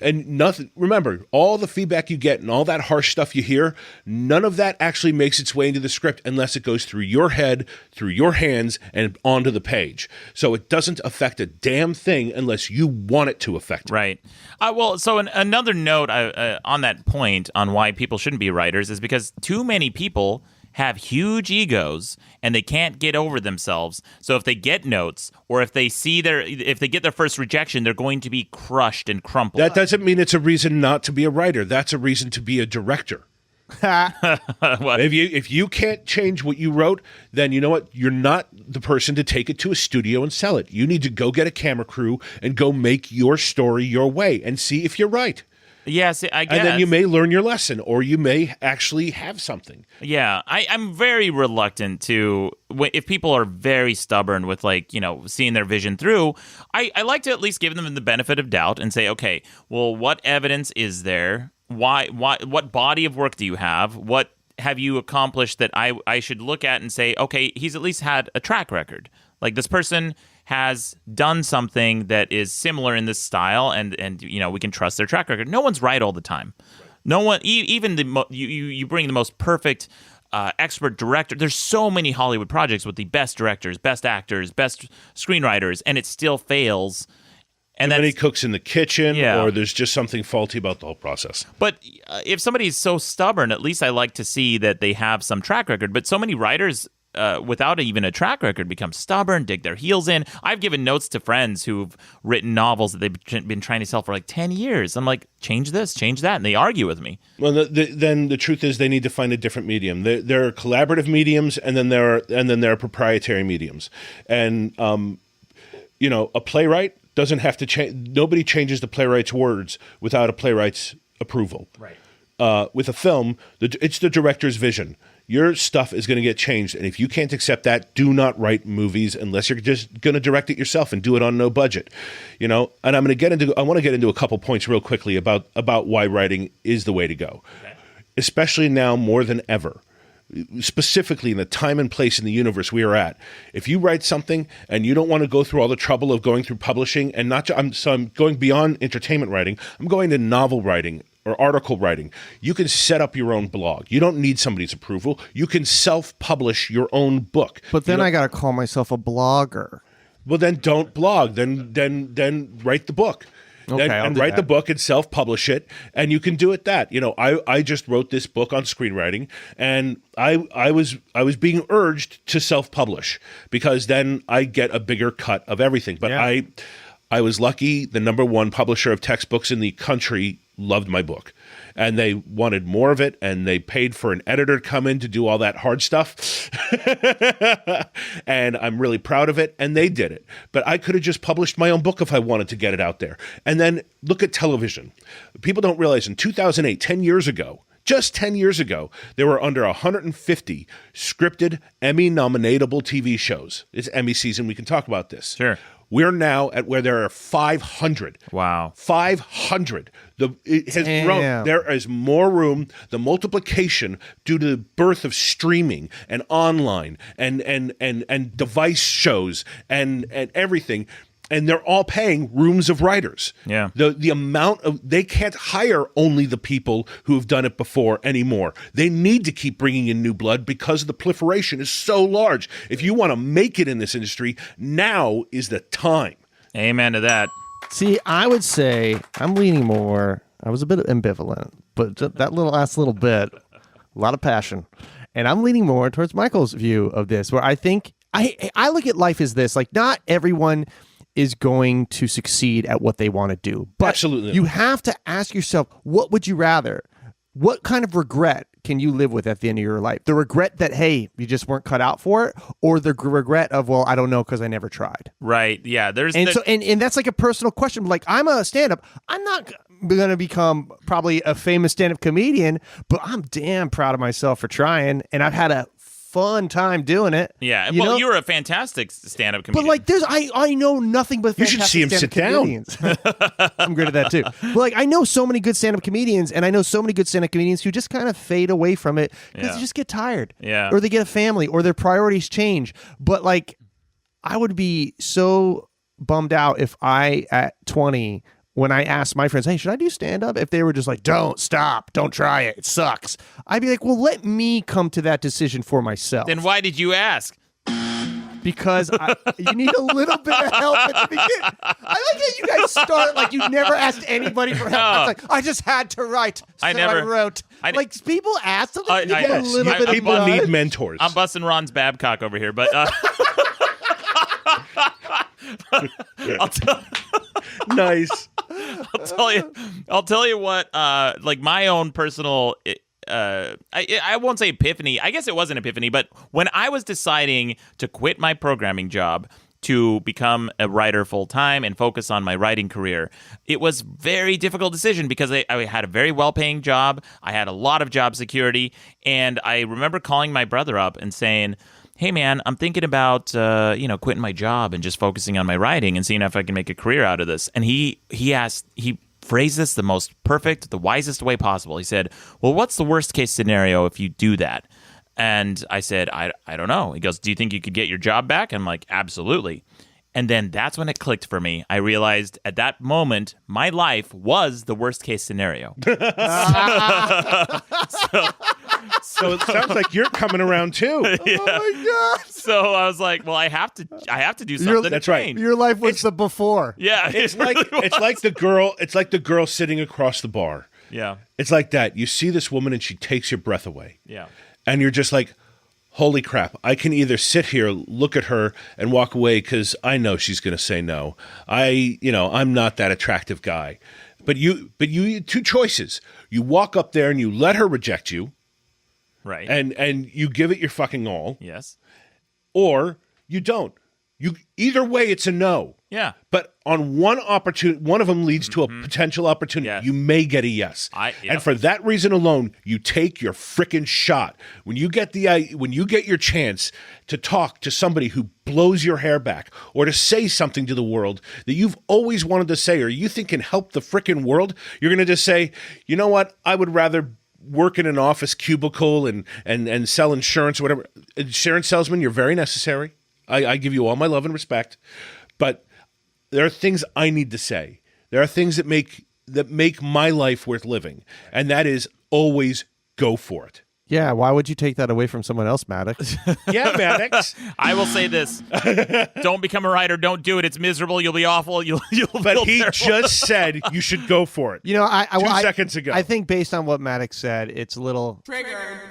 And nothing. Remember, all the feedback you get and all that harsh stuff you hear, none of that actually makes its way into the script unless it goes through your head, through your hands, and onto the page. So it doesn't affect a damn thing unless you want it to affect it. Right. Another note on that point on why people shouldn't be writers is because too many people have huge egos and they can't get over themselves. So if they get notes or if they get their first rejection, they're going to be crushed and crumpled. That doesn't mean it's a reason not to be a writer. That's a reason to be a director. If you can't change what you wrote, then you know what? You're not the person to take it to a studio and sell it. You need to go get a camera crew and go make your story your way and see if you're right. Yes, I guess. And then you may learn your lesson, or you may actually have something. Yeah, I'm very reluctant to, if people are very stubborn with seeing their vision through, I like to at least give them the benefit of doubt and say, okay, well, what evidence is there? Why? What body of work do you have? What have you accomplished that I should look at and say, okay, he's at least had a track record. Like this person has done something that is similar in this style, and we can trust their track record. No one's right all the time. No one, even you bring the most perfect expert director. There's so many Hollywood projects with the best directors, best actors, best screenwriters, and it still fails. And then he cooks in the kitchen, Yeah. or there's just something faulty about the whole process. But if somebody's so stubborn, at least I like to see that they have some track record. But so many writers, without even a track record, become stubborn, dig their heels in. I've given notes to friends who've written novels that they've been trying to sell for like 10 years. I'm like, change this, change that, and they argue with me. Well, then the truth is they need to find a different medium. There are collaborative mediums, and then there are proprietary mediums. And a playwright doesn't have to change. Nobody changes the playwright's words without a playwright's approval. Right. With a film, it's the director's vision. Your stuff is going to get changed, and if you can't accept that, do not write movies unless you're just going to direct it yourself and do it on no budget. And I want to get into a couple points real quickly about why writing is the way to go, especially now more than ever. Specifically in the time and place in the universe we are at. If you write something and you don't want to go through all the trouble of going through publishing, and I'm going beyond entertainment writing, I'm going to novel writing or article writing. You can set up your own blog. You don't need somebody's approval. You can self-publish your own book. But then I got to call myself a blogger. Well, then don't blog. Then write the book. Okay, and write the book and self-publish it, and you can do it that. I just wrote this book on screenwriting, and I was being urged to self-publish because then I get a bigger cut of everything. But Yeah. I was lucky. The #1 publisher of textbooks in the country loved my book, and they wanted more of it, and they paid for an editor to come in to do all that hard stuff. And I'm really proud of it, and they did it. But I could have just published my own book if I wanted to get it out there. And then look at television. People don't realize in 2008, 10 years ago, just 10 years ago, there were under 150 scripted Emmy-nominatable TV shows. It's Emmy season. We can talk about this. Sure. We're now at where there are 500. Wow. 500. It has Damn. grown. There is more room. The multiplication due to the birth of streaming and online and device shows and everything. And they're all paying rooms of writers. Yeah. The amount of, they can't hire only the people who have done it before anymore. They need to keep bringing in new blood because the proliferation is so large. If you want to make it in this industry, now is the time. Amen to that. See, I would say I'm leaning more. I was a bit ambivalent, but that last little bit, a lot of passion. And I'm leaning more towards Michael's view of this, where I think I look at life as this, like not everyone is going to succeed at what they want to do. But Absolutely. you have to ask yourself, what would you rather? What kind of regret can you live with at the end of your life? The regret that, hey, you just weren't cut out for it, or the regret of, well, I don't know because I never tried. Right. Yeah. And that's like a personal question. Like, I'm a stand-up. I'm not going to become probably a famous stand-up comedian, but I'm damn proud of myself for trying, and I've had a fun time doing it. Yeah. You know? You're a fantastic stand-up comedian. But like, I know nothing but You should see him sit comedians. I'm good at that too. But like, I know so many good stand-up comedians, and I know so many good stand-up comedians who just kind of fade away from it because they just get tired. Yeah. Or they get a family, or their priorities change. But like, I would be so bummed out if I, at 20, when I asked my friends, hey, should I do stand-up? If they were just like, don't try it. It sucks. I'd be like, well, let me come to that decision for myself. Then why did you ask? Because you need a little bit of help at the beginning. I like how you guys start like you never asked anybody for help. No. It's like, I just had to write, so I wrote. Like, people ask them, you get a little bit of People need mentors. I'm busting Ron's Babcock over here, but Nice. I'll tell you what, like my own personal, I won't say epiphany. I guess it was an epiphany, but when I was deciding to quit my programming job to become a writer full time and focus on my writing career, it was a very difficult decision because I had a very well-paying job. I had a lot of job security, and I remember calling my brother up and saying, hey man, I'm thinking about quitting my job and just focusing on my writing and seeing if I can make a career out of this. And he phrased this the most perfect, the wisest way possible. He said, well, what's the worst case scenario if you do that? And I said, I don't know. He goes, do you think you could get your job back? I'm like, absolutely. And then that's when it clicked for me. I realized at that moment, my life was the worst case scenario. So it sounds like you're coming around too. Yeah. Oh my God. So I was like, well, I have to do something. That's to right. change. Your life was the before. Yeah. It's like the girl sitting across the bar. Yeah. It's like that. You see this woman and she takes your breath away. Yeah. And you're just like, holy crap, I can either sit here, look at her, and walk away because I know she's going to say no. I'm not that attractive guy. But you two choices. You walk up there and you let her reject you. Right. And you give it your fucking all. Yes. Or you don't. Either way, it's a no. Yeah. But on one opportunity, one of them leads to a potential opportunity. Yes. You may get a yes. And for that reason alone, you take your frickin' shot. When you get your chance to talk to somebody who blows your hair back, or to say something to the world that you've always wanted to say, or you think can help the frickin' world, you're going to just say, you know what? I would rather work in an office cubicle and sell insurance or whatever. Insurance salesman, you're very necessary. I give you all my love and respect, but there are things I need to say. There are things that make my life worth living, and that is always go for it. Yeah, why would you take that away from someone else, Maddox? Yeah, Maddox. I will say this: don't become a writer. Don't do it. It's miserable. You'll be awful. You'll. But he terrible. just said you should go for it. You know, I 2 seconds ago. I think based on what Maddox said, it's a little Trigger.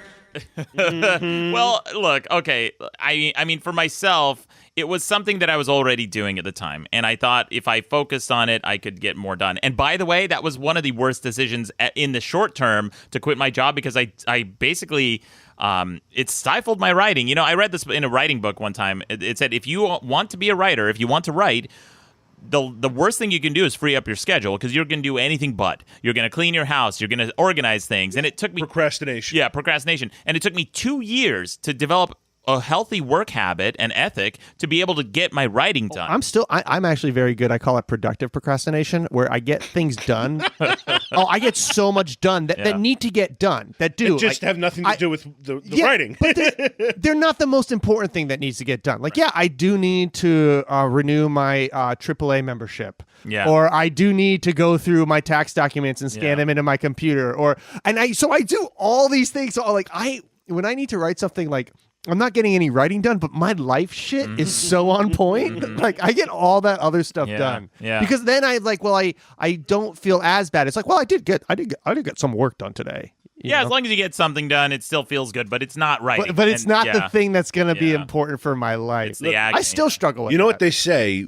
Well, look, okay. I mean, for myself, it was something that I was already doing at the time, and I thought if I focused on it, I could get more done. And by the way, that was one of the worst decisions in the short term to quit my job because I basically it stifled my writing. You know, I read this in a writing book one time. It said if you want to be a writer, if you want to write, the worst thing you can do is free up your schedule because you're going to do anything but. You're going to clean your house. You're going to organize things. And it took me... Procrastination. Yeah, procrastination. And it took me 2 years to develop a healthy work habit and ethic to be able to get my writing done. I'm actually very good. I call it productive procrastination, where I get things done. I get so much done that need to get done, that do. It just have nothing to do with the writing. But they're not the most important thing that needs to get done. Like, yeah, I do need to renew my AAA membership. Yeah. Or I do need to go through my tax documents and scan them into my computer. So I do all these things. So when I need to write something, like, I'm not getting any writing done, but my life shit is so on point. Like, I get all that other stuff done. Yeah. Because then I don't feel as bad. It's like, well, I did get some work done today. Yeah, as long as you get something done, it still feels good, but it's not writing. But it's not the yeah. thing that's going to be Yeah. important for my life. It's the agony. I still struggle with You know that. what they say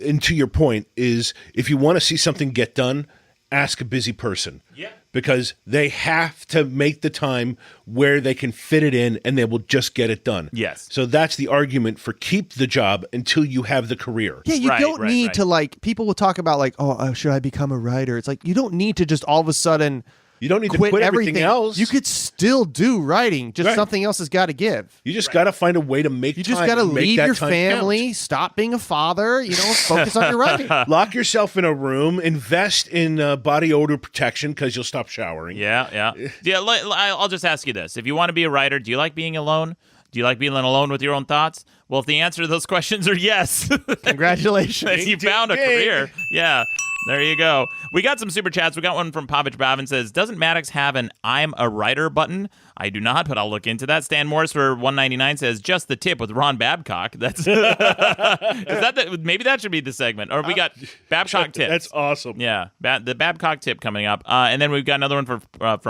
and to your point is, if you want to see something get done, ask a busy person. Yeah. Because they have to make the time where they can fit it in, and they will just get it done. Yes. So that's the argument for keep the job until you have the career. Yeah, you Right, don't right, need right. to, like, people will talk about, like, should I become a writer? It's like, you don't need to just all of a sudden You don't need to quit quit everything else. You could still do writing, just Right. something else has got to give. You just got to find a way to make You time. just got to and make leave that your time family, count. stop being a father, focus on your writing. Lock yourself in a room, invest in body odor protection because you'll stop showering. Yeah. I'll just ask you this. If you want to be a writer, do you like being alone? Do you like being alone with your own thoughts? Well, if the answer to those questions are yes, Congratulations. you found a career. Yeah. There you go. We got some super chats. We got one from Pavich Bavin says, doesn't Maddox have an I'm a writer button? I do not, but I'll look into that. Stan Morris for 199 says, just the tip with Ron Babcock. That's is that maybe that should be the segment. Or we got Babcock tips. That's awesome. Yeah, the Babcock tip coming up. And then we've got another one from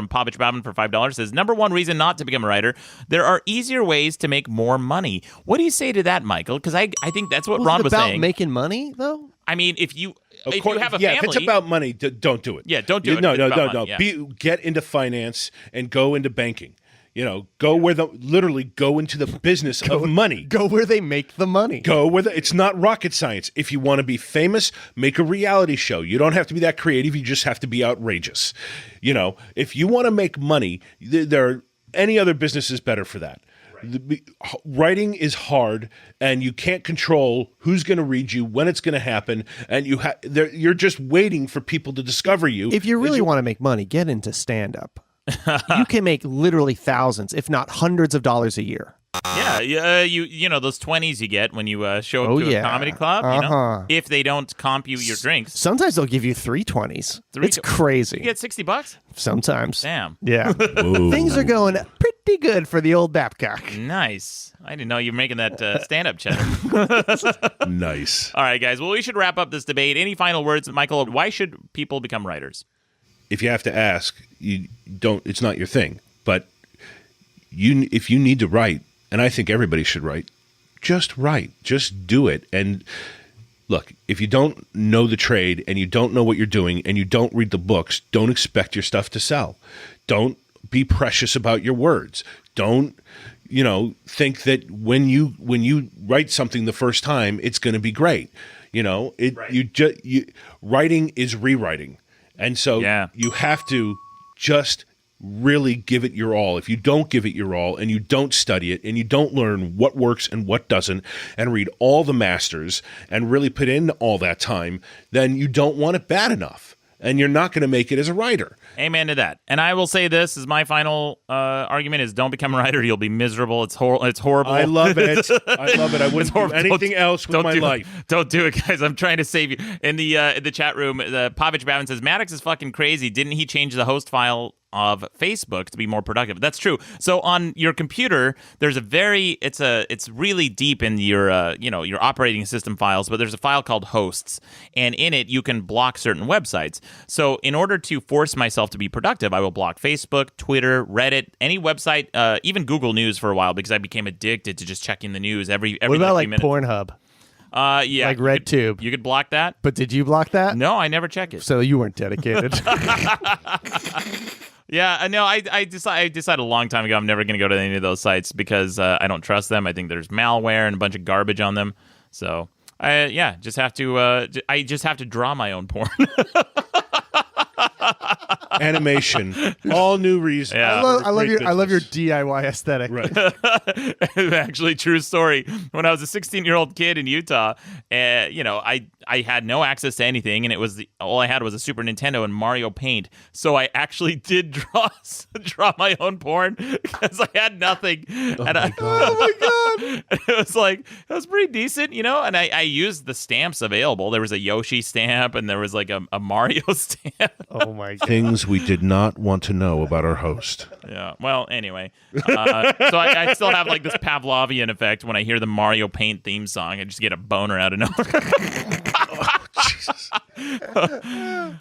Pavich Bavin for $5. Says, number one reason not to become a writer, there are easier ways to make more money. What do you say to that, Michael? Because I think that's what Ron was about saying. making money, though? I mean, if you have a yeah, family, if it's about money, don't do it. Yeah, don't do it. No, It's no, about no, money, no. yeah. Get into finance and go into banking. Go where literally go into the business of money. Go where they make the money. Go where it's not rocket science. If you want to be famous, make a reality show. You don't have to be that creative. You just have to be outrageous. If you want to make money, there are any other business is better for that. Writing is hard, and you can't control who's going to read you, when it's going to happen, and you're just waiting for people to discover you. If you really want to make money, get into stand-up. You can make literally thousands, if not hundreds of dollars a year. Yeah, those 20s you get when you show up to yeah. a comedy club. If they don't comp you your drinks, Sometimes they'll give you 320s. It's crazy. you get $60. Sometimes. Damn, Yeah. Things are going pretty good for the old Babcock. nice. I didn't know you were making that stand-up cheddar. Nice. All right, guys. Well, we should wrap up this debate. Any final words, Michael? Why should people become writers? If you have to ask, you don't. It's not your thing. But if you need to write, and I think everybody should write, just write. Just do it. And look, if you don't know the trade and you don't know what you're doing and you don't read the books, don't expect your stuff to sell. Don't be precious about your words. Don't think that when you write something the first time, it's going to be great. Writing is rewriting. And so you have to just really give it your all. If you don't give it your all and you don't study it and you don't learn what works and what doesn't and read all the masters and really put in all that time, then you don't want it bad enough. And you're not going to make it as a writer. Amen to that. And I will say this as my final argument is don't become a writer. You'll be miserable. It's horrible. I love it. I wouldn't do anything else with my life. Don't do it, guys. I'm trying to save you. In the chat room, Pavich Bavin says, Maddox is fucking crazy. Didn't he change the host file of Facebook to be more productive? That's true. So on your computer, there's it's really deep in your your operating system files, but there's a file called hosts, and in it you can block certain websites. So in order to force myself to be productive, I will block Facebook, Twitter, Reddit, any website, even Google News for a while, because I became addicted to just checking the news every What about few minutes. Pornhub? Yeah, Like RedTube? You could block that. But did you block that? No, I never check it. So you weren't dedicated. Yeah, no, I decided a long time ago I'm never going to go to any of those sites because I don't trust them. I think there's malware and a bunch of garbage on them. So I just have to draw my own porn. Animation, all new reasons. Yeah. I love your DIY aesthetic. Right. Actually, true story. When I was a 16-year-old kid in Utah, I had no access to anything, and all I had was a Super Nintendo and Mario Paint. So I actually did draw my own porn because I had nothing. Oh my god! It was pretty decent, And I used the stamps available. There was a Yoshi stamp, and there was like a Mario stamp. Oh my god! Things we did not want to know about our host. Yeah. Well, anyway. So I still have like this Pavlovian effect when I hear the Mario Paint theme song. I just get a boner out of nowhere. Oh, Jesus.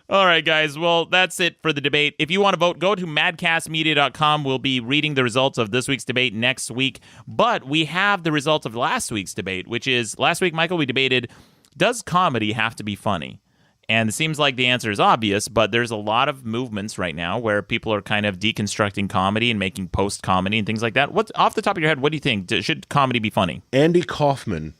All right, guys. Well, that's it for the debate. If you want to vote, go to madcastmedia.com. We'll be reading the results of this week's debate next week. But we have the results of last week's debate, which is last week, Michael, we debated, does comedy have to be funny? And it seems like the answer is obvious, but there's a lot of movements right now where people are kind of deconstructing comedy and making post-comedy and things like that. What, off the top of your head, what do you think? Should comedy be funny? Andy Kaufman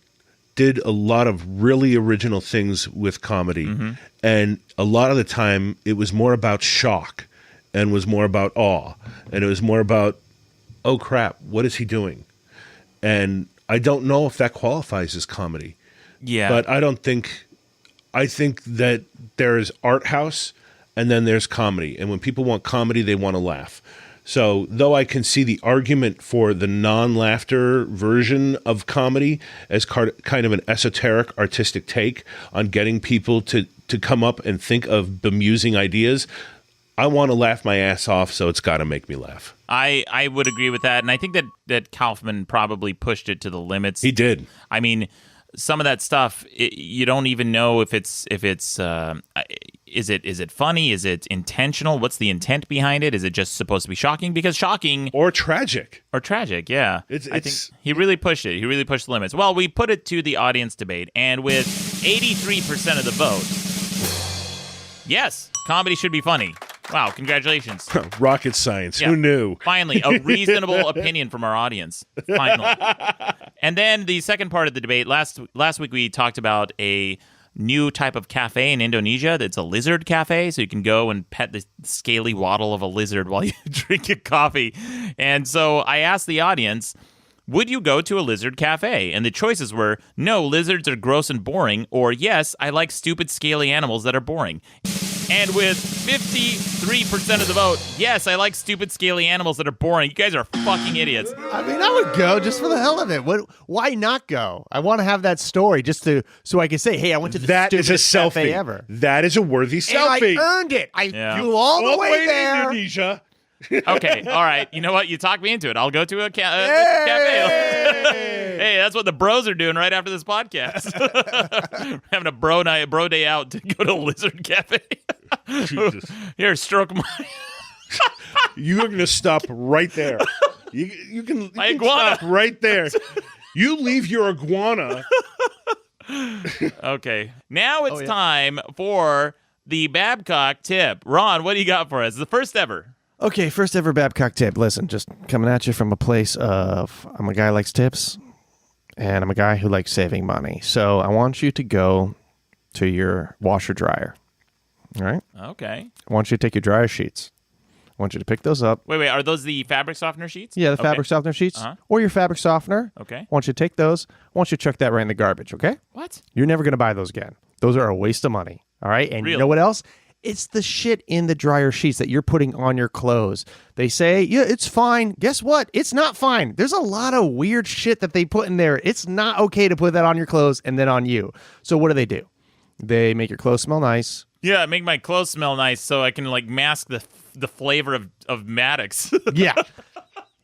did a lot of really original things with comedy. And a lot of the time, it was more about shock and was more about awe. And it was more about, oh, crap, what is he doing? And I don't know if that qualifies as comedy. Yeah. But I think that there is art house and then there's comedy. And when people want comedy, they want to laugh. So though I can see the argument for the non-laughter version of comedy as kind of an esoteric artistic take on getting people to come up and think of bemusing ideas, I want to laugh my ass off, so it's got to make me laugh. I would agree with that. And I think that Kaufman probably pushed it to the limits. He did. I mean, some of that stuff, you don't even know if it's is it funny? Is it intentional? What's the intent behind it? Is it just supposed to be shocking? Because shocking or tragic, yeah. I think he really pushed it. He really pushed the limits. Well, we put it to the audience debate, and with 83% of the vote, yes, comedy should be funny. Wow, congratulations. Rocket science. Yeah. Who knew? Finally, a reasonable opinion from our audience. Finally. And then the second part of the debate, last week we talked about a new type of cafe in Indonesia that's a lizard cafe, so you can go and pet the scaly waddle of a lizard while you drink your coffee. And so I asked the audience, would you go to a lizard cafe? And the choices were, no, lizards are gross and boring, or yes, I like stupid scaly animals that are boring. And with 53% of the vote, yes, I like stupid scaly animals that are boring. You guys are fucking idiots. I mean, I would go just for the hell of it. Why not go? I want to have that story so I can say, hey, I went to the stupidest cafe ever. That is a worthy selfie. And I earned it. I flew all the way there. To Indonesia. Okay, all right. You know what? You talked me into it. I'll go to a cafe. Hey, that's what the bros are doing right after this podcast. We're having a bro day out to go to a lizard cafe. Jesus. Here, stroke my... You're going to stop right there. You can iguana. Stop right there. You leave your iguana. Okay. Now it's time for the Babcock tip. Ron, what do you got for us? The first ever. Okay, first ever Babcock tip. Listen, just coming at you from a place of I'm a guy who likes tips, and I'm a guy who likes saving money. So I want you to go to your washer dryer. All right? Okay. I want you to take your dryer sheets. I want you to pick those up. Wait. Are those the fabric softener sheets? Yeah, the fabric softener sheets. Or your fabric softener. Okay. I want you to take those. I want you to chuck that right in the garbage, okay? What? You're never going to buy those again. Those are a waste of money. All right? And Really? You know what else? It's the shit in the dryer sheets that you're putting on your clothes. They say, yeah, it's fine. Guess what? It's not fine. There's a lot of weird shit that they put in there. It's not okay to put that on your clothes and then on you. So what do? They make your clothes smell nice. Yeah, make my clothes smell nice so I can like mask the flavor of Maddox. Yeah.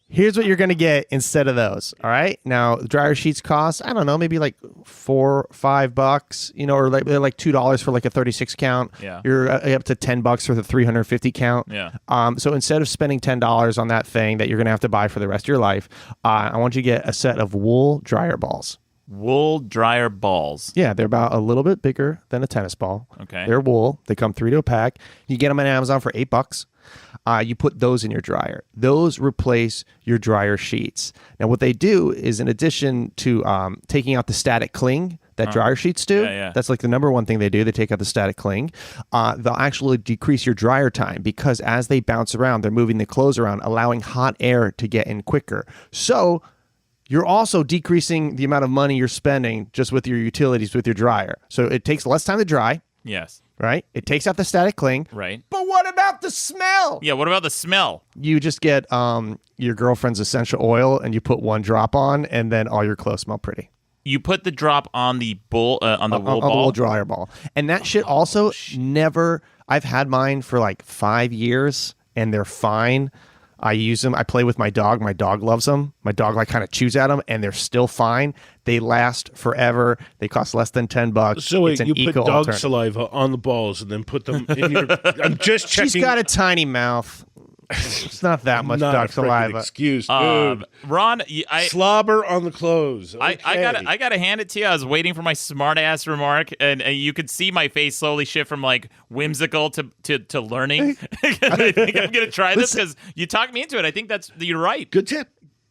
Here's what you're going to get instead of those. All right. Now, dryer sheets cost, I don't know, maybe like $4 or $5, or like $2 for like a 36 count. Yeah. You're up to $10 for the 350 count. Yeah. So instead of spending $10 on that thing that you're going to have to buy for the rest of your life, I want you to get a set of wool dryer balls. Wool dryer balls. Yeah, they're about a little bit bigger than a tennis ball. Okay. They're wool. They come 3 to a pack. You get them on Amazon for $8. You put those in your dryer. Those replace your dryer sheets. Now, what they do is, in addition to taking out the static cling that dryer sheets do, that's like the number one thing they do. They take out the static cling. They'll actually decrease your dryer time because as they bounce around, they're moving the clothes around, allowing hot air to get in quicker. So you're also decreasing the amount of money you're spending just with your utilities with your dryer. So it takes less time to dry. Yes. Right? It takes out the static cling. Right. But what about the smell? Yeah, what about the smell? You just get your girlfriend's essential oil and you put 1 drop on, and then all your clothes smell pretty. You put the drop on the wool ball? On the wool dryer ball. And that shit also never... I've had mine for like 5 years, and they're fine. I use them. I play with my dog. My dog loves them. My dog like kind of chews at them, and they're still fine. They last forever. They cost less than $10. So wait, it's an you put eco dog alternative. saliva on the balls and then put them in your... I'm just checking. She's got a tiny mouth. It's not that much Not dog a frickin' saliva. excuse, dude. Ron, Slobber on the clothes. Okay. I gotta hand it to you. I was waiting for my smart ass remark, and you could see my face slowly shift from like whimsical to learning. I think I'm gonna try this because you talked me into it. I think you're right. Good tip.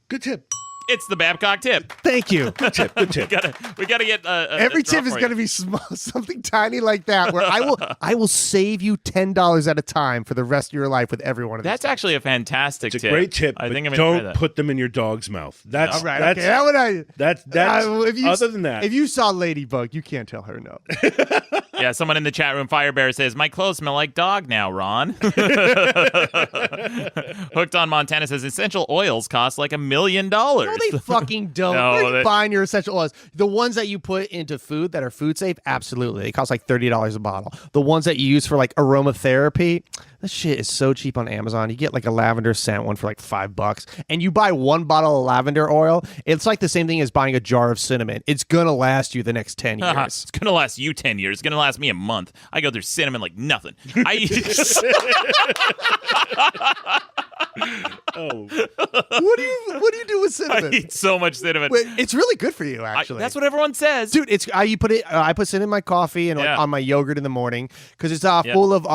Good tip. It's the Babcock tip. Thank you. Good tip. Good tip. We gotta get Every tip is going to be small, something tiny like that. Where I will save you $10 at a time for the rest of your life with every one of these. That's actually a fantastic It's tip. a great tip. I think I'm but gonna try don't that. put them in your dog's mouth. That's all right. That's, Okay, that one I. That's other than that. If you saw Ladybug, you can't tell her no. Yeah, someone in the chat room, Firebear, says, my clothes smell like dog now, Ron. Hooked on Montana says, essential oils cost like $1 million. No, they fucking don't. No, Where are you they- buying your essential oils? The ones that you put into food that are food safe, absolutely. They cost like $30 a bottle. The ones that you use for like aromatherapy, this shit is so cheap on Amazon. You get like a lavender scent one for like $5, and you buy one bottle of lavender oil. It's like the same thing as buying a jar of cinnamon. It's gonna last you the next 10 years. It's going to last you 10 years. It's going to last me a month. I go through cinnamon like nothing. oh, What do you do with I cinnamon? eat so much cinnamon. Wait, it's really good for you, actually. That's what everyone says. Dude, it's I put cinnamon in my coffee and like Yeah. on my yogurt in the morning because it's full of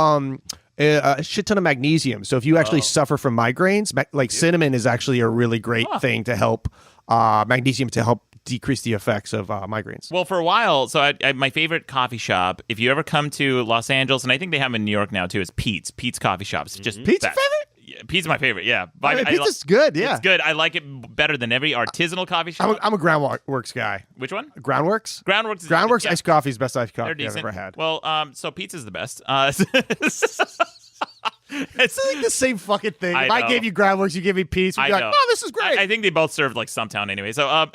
a shit ton of magnesium. So if you actually suffer from migraines, like cinnamon is actually a really great thing to help magnesium to help decrease the effects of migraines. Well, for a while, so my favorite coffee shop, if you ever come to Los Angeles, and I think they have them in New York now too, is Pete's Coffee Shop. It's just Pete's best. favorite? Yeah, Pete's my favorite, yeah. I mean, pizza's good, yeah. It's good. I like it better than every artisanal coffee shop. I'm a Groundworks guy. Which one? Groundworks? Groundworks. Iced coffee is best iced They're coffee I've decent. ever had. Well, so pizza's the best. It's like the same fucking thing. I If I know. gave you Groundworks, you give me Pete's, we'd be like, know. oh, this is great. I think they both served like Stumptown anyway. So,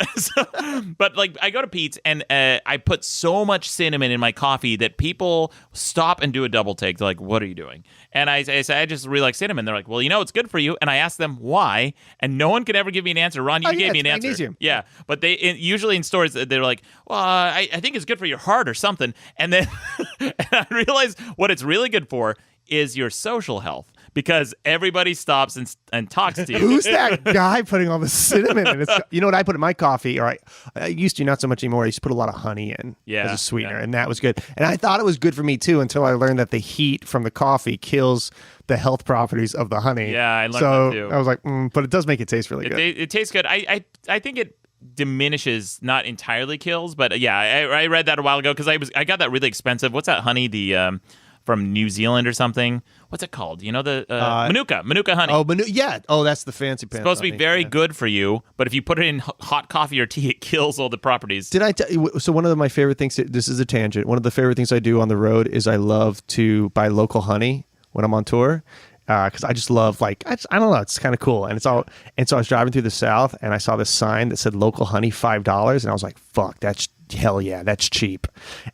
but like I go to Pete's and I put so much cinnamon in my coffee that people stop and do a double take. They're like, "What are you doing?" And I say, "I just really like cinnamon." They're like, "Well, it's good for you." And I ask them why, and no one can ever give me an answer. Ron, you gave me an it's answer. magnesium. Yeah, but usually in stores they're like, "Well, I think it's good for your heart or something." And then and I realize what it's really good for is your social health. Because everybody stops and talks to you. Who's that guy putting all the cinnamon in his You know what I put in my coffee? Or I used to, not so much anymore. I used to put a lot of honey in as a sweetener, and that was good. And I thought it was good for me too until I learned that the heat from the coffee kills the health properties of the honey. Yeah, I learned so that too. I was like, but it does make it taste really good. It tastes good. I think it diminishes, not entirely kills, but yeah, I read that a while ago because I got that really expensive. What's that honey? The from New Zealand or something. What's it called? You know, the Manuka honey. Oh, yeah. Oh, that's the fancy pants. Supposed to be honey. very Yeah. good for you, but if you put it in hot coffee or tea, it kills all the properties. Did I tell you? So one of my favorite things, this is a tangent. One of the favorite things I do on the road is I love to buy local honey when I'm on tour. Because I just love, I don't know, it's kind of cool. And so I was driving through the South and I saw this sign that said local honey $5. And I was like, fuck, that's hell yeah, that's cheap.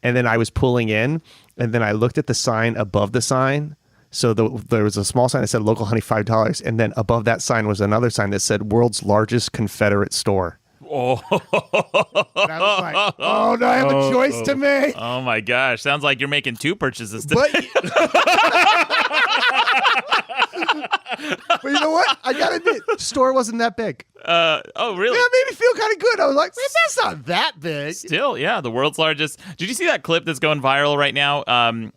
And then I was pulling in and then I looked at the sign above the sign. So there was a small sign that said local honey $5. And then above that sign was another sign that said world's largest Confederate store. Oh. And I was like, oh, no, I have a choice to make. Oh my gosh. Sounds like you're making two purchases today. But you know what? I gotta admit, the store wasn't that big. Oh, really? Yeah, it made me feel kind of good. I was like, man, that's not that big. Still, yeah, the world's largest. Did you see that clip that's going viral right now?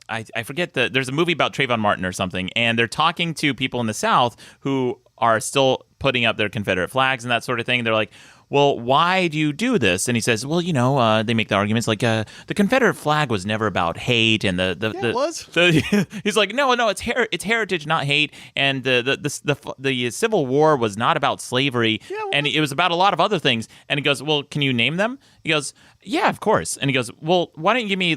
I forget there's a movie about Trayvon Martin or something, and they're talking to people in the South who are still putting up their Confederate flags and that sort of thing. They're like, well, why do you do this? And he says, well, they make the arguments like the Confederate flag was never about hate, and it was. He's like, no, it's heritage, not hate, and the Civil War was not about slavery, and it was about a lot of other things. And he goes, well, can you name them? He goes, yeah, of course. And he goes, well, why don't you give me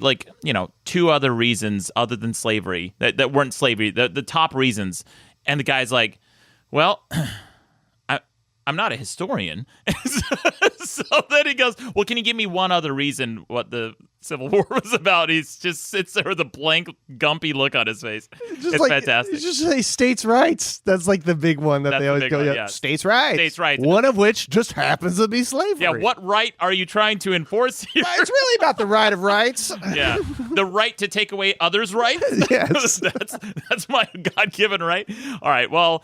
two other reasons other than slavery that weren't slavery, the top reasons? And the guy's like, well, I'm not a historian. So then he goes, well, can you give me one other reason what the Civil War was about? He just sits there with a blank, gumpy look on his face. It's fantastic. You just say states' rights. That's like the big one that they always go, yeah. States' rights. States' rights. One of which just happens to be slavery. Yeah, what right are you trying to enforce here? It's really about the right of rights. Yeah, the right to take away others' rights? Yes. That's my God-given right. All right, well,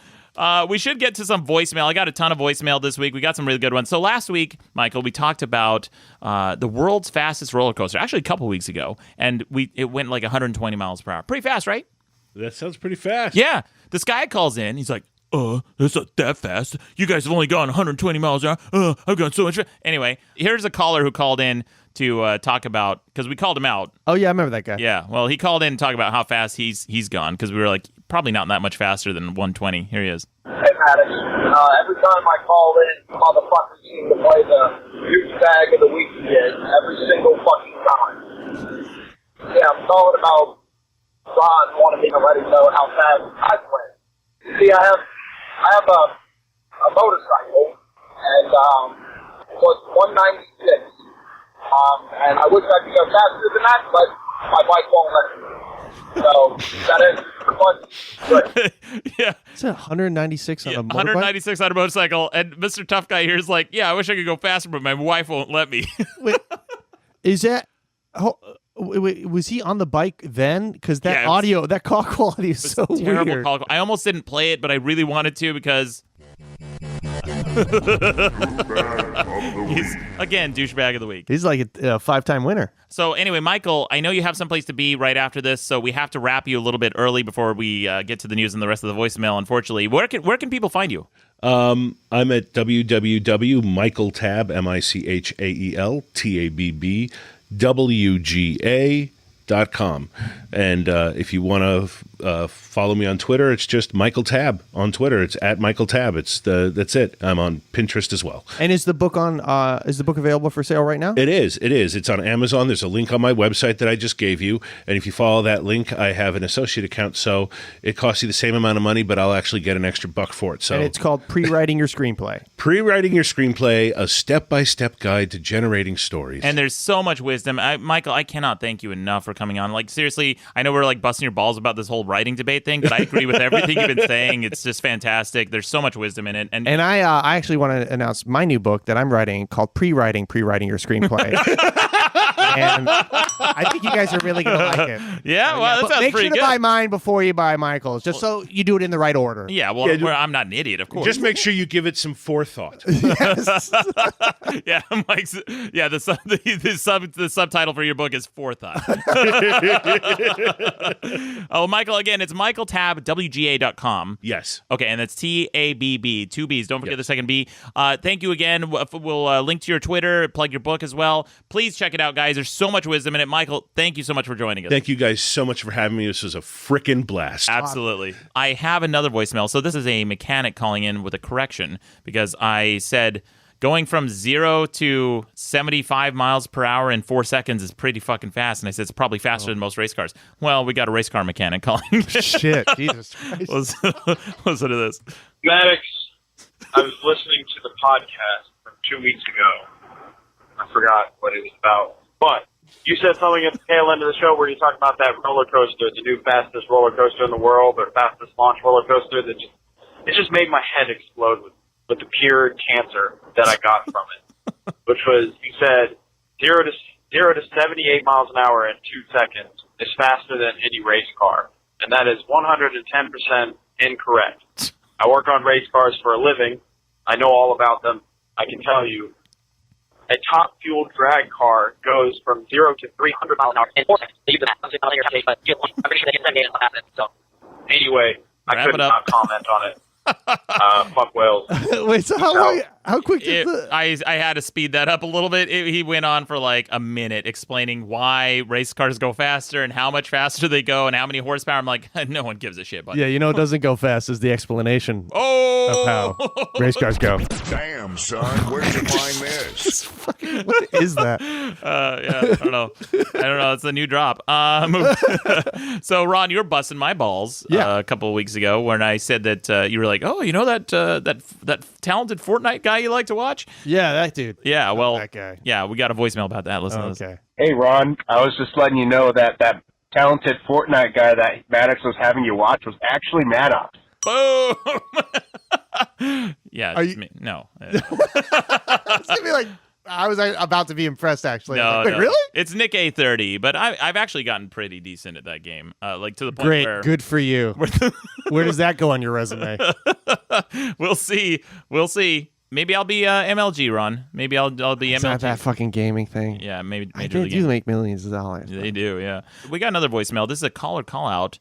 we should get to some voicemail. I got a ton of voicemail this week. We got some really good ones. So last week, Michael, we talked about the world's fastest roller coaster, actually a couple weeks ago, and it went like 120 miles per hour. Pretty fast, right? That sounds pretty fast. Yeah. This guy calls in. He's like, it's not that fast. You guys have only gone 120 miles an hour. I've gone so much. Anyway, here's a caller who called in to talk about, because we called him out. Oh, yeah, I remember that guy. Yeah, well, he called in to talk about how fast he's gone, because we were like, probably not that much faster than 120. Here he is. Hey, Maddox. Every time I call in, motherfuckers seem to play the huge bag of the week again every single fucking time. Yeah, I'm calling about Ron wanting me to let him know how fast I went. See, I have a motorcycle, and it was 196. And I wish I could go faster than that, but my bike won't let me. So that is fun. Yeah. It's 196 on a motorbike? 196 on a motorcycle, and Mr. Tough Guy here is like, yeah, I wish I could go faster, but my wife won't let me. Wait, is that... wait, was he on the bike then? Because that audio, that call quality is so terrible weird. Call. I almost didn't play it, but I really wanted to because... He's, again, douchebag of the week. He's like a 5-time winner. So anyway, Michael, I know you have someplace to be right after this, so we have to wrap you a little bit early before we get to the news and the rest of the voicemail, unfortunately. Where can people find you? I'm at www.michaeltabb, MichaelTabb.WGA.com. And if you want to follow me on Twitter, it's just Michael Tabb on Twitter. It's at Michael Tabb. That's it. I'm on Pinterest as well. And is the book available for sale right now? It is. It's on Amazon. There's a link on my website that I just gave you. And if you follow that link, I have an associate account. So it costs you the same amount of money, but I'll actually get an extra $1 for it. So and it's called Pre-Writing Your Screenplay. Pre-Writing Your Screenplay, a step-by-step guide to generating stories. And there's so much wisdom. Michael, I cannot thank you enough for coming on. Like, seriously, I know we're like busting your balls about this whole writing debate thing, but I agree with everything you've been saying. It's just fantastic. There's so much wisdom in it. And I actually want to announce my new book that I'm writing called Pre-Writing Your Screenplay. And I think you guys are really going to like it. Yeah, well, that sounds make pretty sure to good. buy mine before you buy Michael's, just so you do it in the right order. Yeah, well, I'm not an idiot, of course. Just make sure you give it some forethought. Yes. Yeah, Mike's. Yeah, the subtitle for your book is Forethought. Oh, Michael, again, it's MichaelTabb.WGA.com. Yes. Okay, and that's TABB, 2 B's. Don't forget the second B. Thank you again. We'll link to your Twitter, plug your book as well. Please check it out, guys. There's so much wisdom in it. Michael, thank you so much for joining us. Thank you guys so much for having me. This was a freaking blast. Absolutely. I have another voicemail. So this is a mechanic calling in with a correction because I said going from 0 to 75 miles per hour in 4 seconds is pretty fucking fast. And I said it's probably faster than most race cars. Well, we got a race car mechanic calling. Shit, Jesus Christ. Listen to this. Maddox, I was listening to the podcast from 2 weeks ago. I forgot what it was about. But you said something at the tail end of the show where you talked about that roller coaster, the new fastest roller coaster in the world, or fastest launch roller coaster. It just made my head explode with the pure cancer that I got from it. Which was, you said, 0 to 78 miles an hour in 2 seconds is faster than any race car. And that is 110% incorrect. I work on race cars for a living. I know all about them. I can tell you, a top-fueled drag car goes from 0 to 300 miles an hour in 4 seconds. So, anyway, I could not comment on it. Fuck whales. Wait, so How quick did I had to speed that up a little bit. He went on for like a minute explaining why race cars go faster and how much faster they go and how many horsepower. I'm like, no one gives a shit. Buddy. Yeah, it doesn't go fast is the explanation of how race cars go. Damn, son, where'd you find this? What is that? Yeah, I don't know. It's a new drop. So, Ron, you were busting my balls a couple of weeks ago when I said that you were like, oh, that talented Fortnite guy you like to watch? Yeah, that dude. Yeah, well, that guy. Yeah, we got a voicemail about that. Listen to this. Okay. Hey, Ron, I was just letting you know that talented Fortnite guy that Maddox was having you watch was actually Maddox. Boom! Yeah, you... no. It's gonna be like, I was about to be impressed, actually. No, Wait, no. really? It's Nick A30, but I've actually gotten pretty decent at that game. Like to the point Great, where good for you. Where does that go on your resume? We'll see. Maybe I'll be MLG, Ron. Maybe I'll be MLG. It's not that fucking gaming thing. Yeah, maybe. They do make millions of dollars. They do, yeah. We got another voicemail. This is a caller call out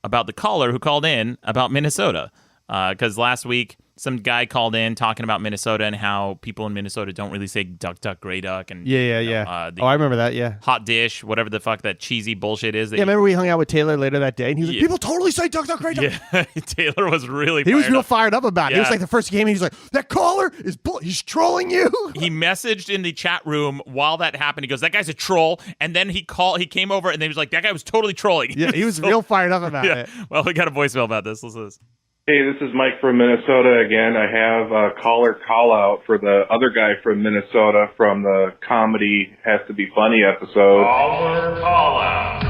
about the caller who called in about Minnesota. Because last week, some guy called in talking about Minnesota and how people in Minnesota don't really say duck, duck, gray duck. And Yeah. I remember that, yeah. Hot dish, whatever the fuck that cheesy bullshit is. Yeah, remember we hung out with Taylor later that day, and he was like, people totally say duck, duck, gray duck. Yeah, Taylor was really He was real fired up about it. Yeah. He was like the first game, and he's like, that caller is he's trolling you. He messaged in the chat room while that happened. He goes, that guy's a troll. And then he came over, and he was like, that guy was totally trolling. Yeah, he was real fired up about it. Well, we got a voicemail about this. Listen to this. Hey, this is Mike from Minnesota again. I have a caller call out for the other guy from Minnesota from the Comedy Has to Be Funny episode. Caller call out.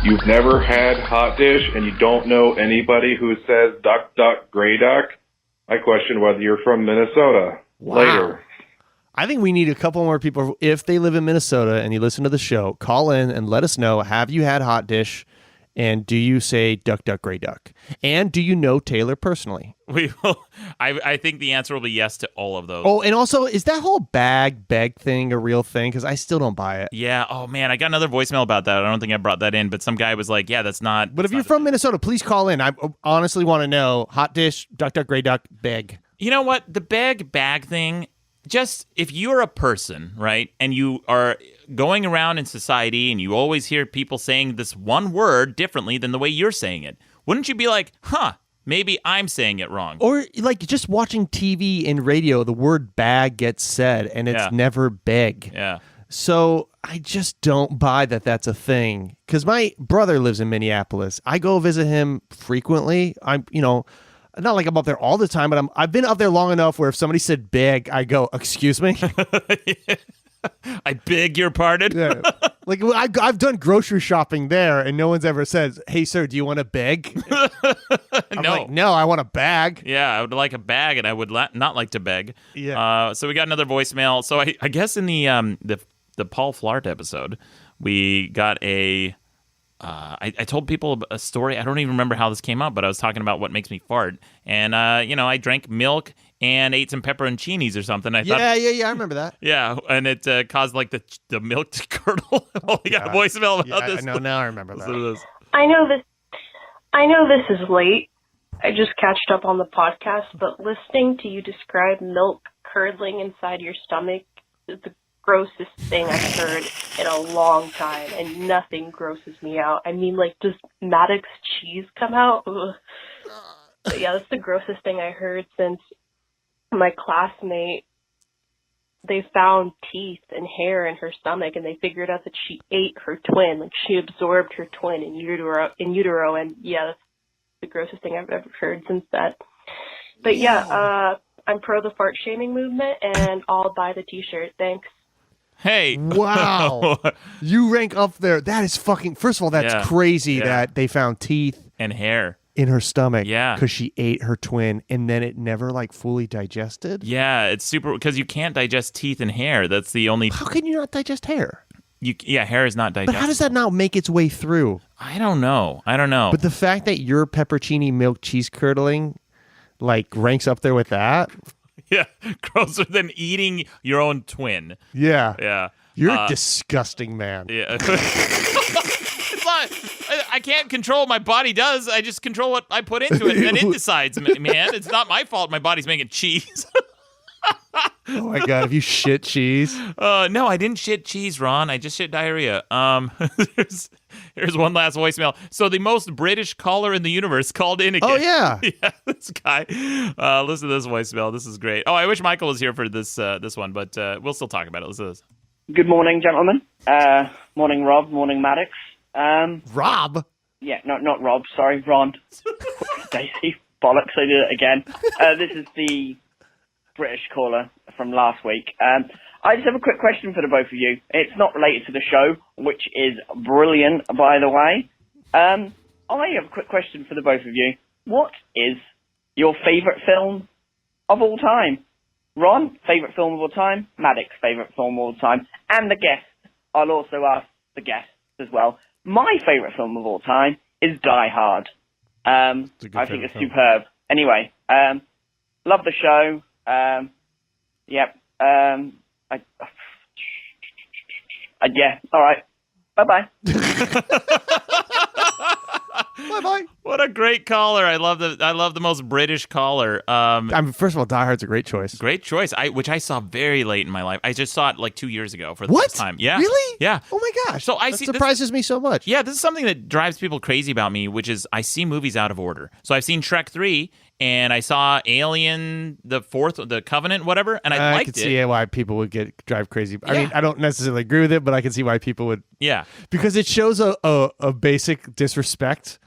You've never had hot dish and you don't know anybody who says duck, duck, gray duck? I question whether you're from Minnesota. Wow. Later. I think we need a couple more people. If they live in Minnesota and you listen to the show, call in and let us know, have you had hot dish? And do you say duck, duck, gray duck? And do you know Taylor personally? We will. I think the answer will be yes to all of those. Oh, and also, is that whole bag thing a real thing? Because I still don't buy it. Yeah. Oh, man. I got another voicemail about that. I don't think I brought that in, but some guy was like, yeah, that's not. But if you're from Minnesota, please call in. I honestly want to know hot dish, duck, duck, gray duck, bag. You know what? The bag thing, just if you're a person, right, and you are going around in society and you always hear people saying this one word differently than the way you're saying it, wouldn't you be like, maybe I'm saying it wrong? Or like just watching TV and radio, the word bag gets said and it's never big. Yeah. So I just don't buy that that's a thing. Because my brother lives in Minneapolis. I go visit him frequently. Not like I'm up there all the time, but I've been up there long enough where if somebody said big, I go, excuse me? I beg your pardon? Yeah. Like I've done grocery shopping there and no one's ever said, hey, sir, do you want a bag? No, I want a bag. Yeah, I would like a bag and I would not like to beg. Yeah. So we got another voicemail. So I guess in the Paul Flart episode, we got a... I told people a story. I don't even remember how this came up, but I was talking about what makes me fart. And, I drank milk and ate some pepperoncinis or something. I remember that. Yeah, and it caused, like, the milk to curdle. We got a voicemail about this. No, now I remember that. I know this is late. I just catched up on the podcast, but listening to you describe milk curdling inside your stomach is the grossest thing I've heard in a long time, and nothing grosses me out. I mean, like, does Maddox cheese come out? Ugh. But yeah, that's the grossest thing I heard since my classmate, they found teeth and hair in her stomach, and they figured out that she ate her twin. Like, she absorbed her twin in utero, and yeah, that's the grossest thing I've ever heard since that. But yeah, I'm pro the fart shaming movement, and I'll buy the t-shirt. Thanks. Hey. Wow. You rank up there. That is fucking... First of all, that's crazy that they found teeth and hair in her stomach. Yeah. Because she ate her twin and then it never like fully digested. Yeah, it's super... Because you can't digest teeth and hair. That's the only... How can you not digest hair? Hair is not digestible. But how does that not make its way through? I don't know. But the fact that your peppercini milk cheese curdling like ranks up there with that... Yeah, grosser than eating your own twin. Yeah. Yeah. You're a disgusting man. Yeah. It's not, I can't control what my body does. I just control what I put into it, and then it decides, man. It's not my fault my body's making cheese. Oh my god, have you shit cheese? No, I didn't shit cheese, Ron. I just shit diarrhea. Here's one last voicemail. So the most British caller in the universe called in again. Oh yeah. Yeah, this guy. Listen to this voicemail. This is great. Oh, I wish Michael was here for this one, but we'll still talk about it. Listen to this. Good morning, gentlemen. Morning, Rob. Morning, Maddox. Rob? Yeah, not Rob. Sorry, Ron. Daisy. Bollocks, I did it again. This is the British caller from last week. I just have a quick question for the both of you. It's not related to the show, which is brilliant, by the way. I have a quick question for the both of you. What is your favourite film of all time? Ron, favourite film of all time. Maddox, favourite film of all time. And the guest. I'll also ask the guest as well. My favourite film of all time is Die Hard. I think it's superb. Anyway, love the show. Yep. Yeah. All right. Bye-bye. Bye-bye. What a great caller. I love the most British caller. First of all, Die Hard's a great choice. Great choice. Which I saw very late in my life. I just saw it like 2 years ago for the What? first time. Yeah. Really? Yeah. Oh my gosh. So that surprises me so much. Yeah, this is something that drives people crazy about me, which is I see movies out of order. So I've seen Shrek 3 and I saw Alien, the Covenant, whatever, and I liked it. I can see why people would drive crazy. I mean, I don't necessarily agree with it, but I can see why people would. Yeah. Because it shows a basic disrespect.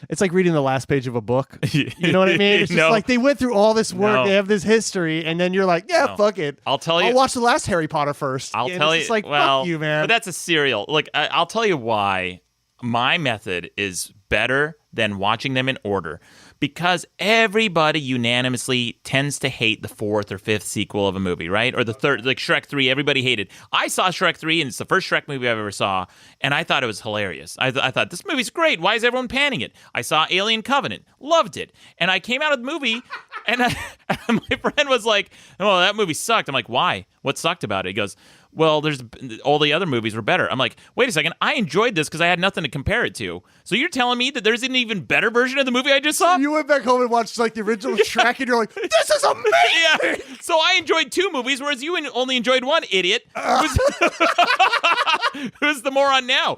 It's like reading the last page of a book. You know what I mean? It's just like they went through all this work. They have this history, and then you're like, yeah, fuck it. I'll tell you. I'll watch the last Harry Potter first. I'll tell you. It's like, well, fuck you, man. But that's a serial. Like, I'll tell you why my method is better than watching them in order. Because everybody unanimously tends to hate the fourth or fifth sequel of a movie, right? Or the third, like Shrek 3, everybody hated. I saw Shrek 3, and it's the first Shrek movie I've ever saw, and I thought it was hilarious. I thought, this movie's great. Why is everyone panning it? I saw Alien Covenant, loved it. And I came out of the movie, and my friend was like, oh, that movie sucked. I'm like, why? What sucked about it? He goes, well, all the other movies were better. I'm like, wait a second. I enjoyed this because I had nothing to compare it to. So you're telling me that there's an even better version of the movie I just saw? You went back home and watched like the original Shrek, and you're like, this is amazing. Yeah. So I enjoyed two movies, whereas you only enjoyed one, idiot. Who's the moron now?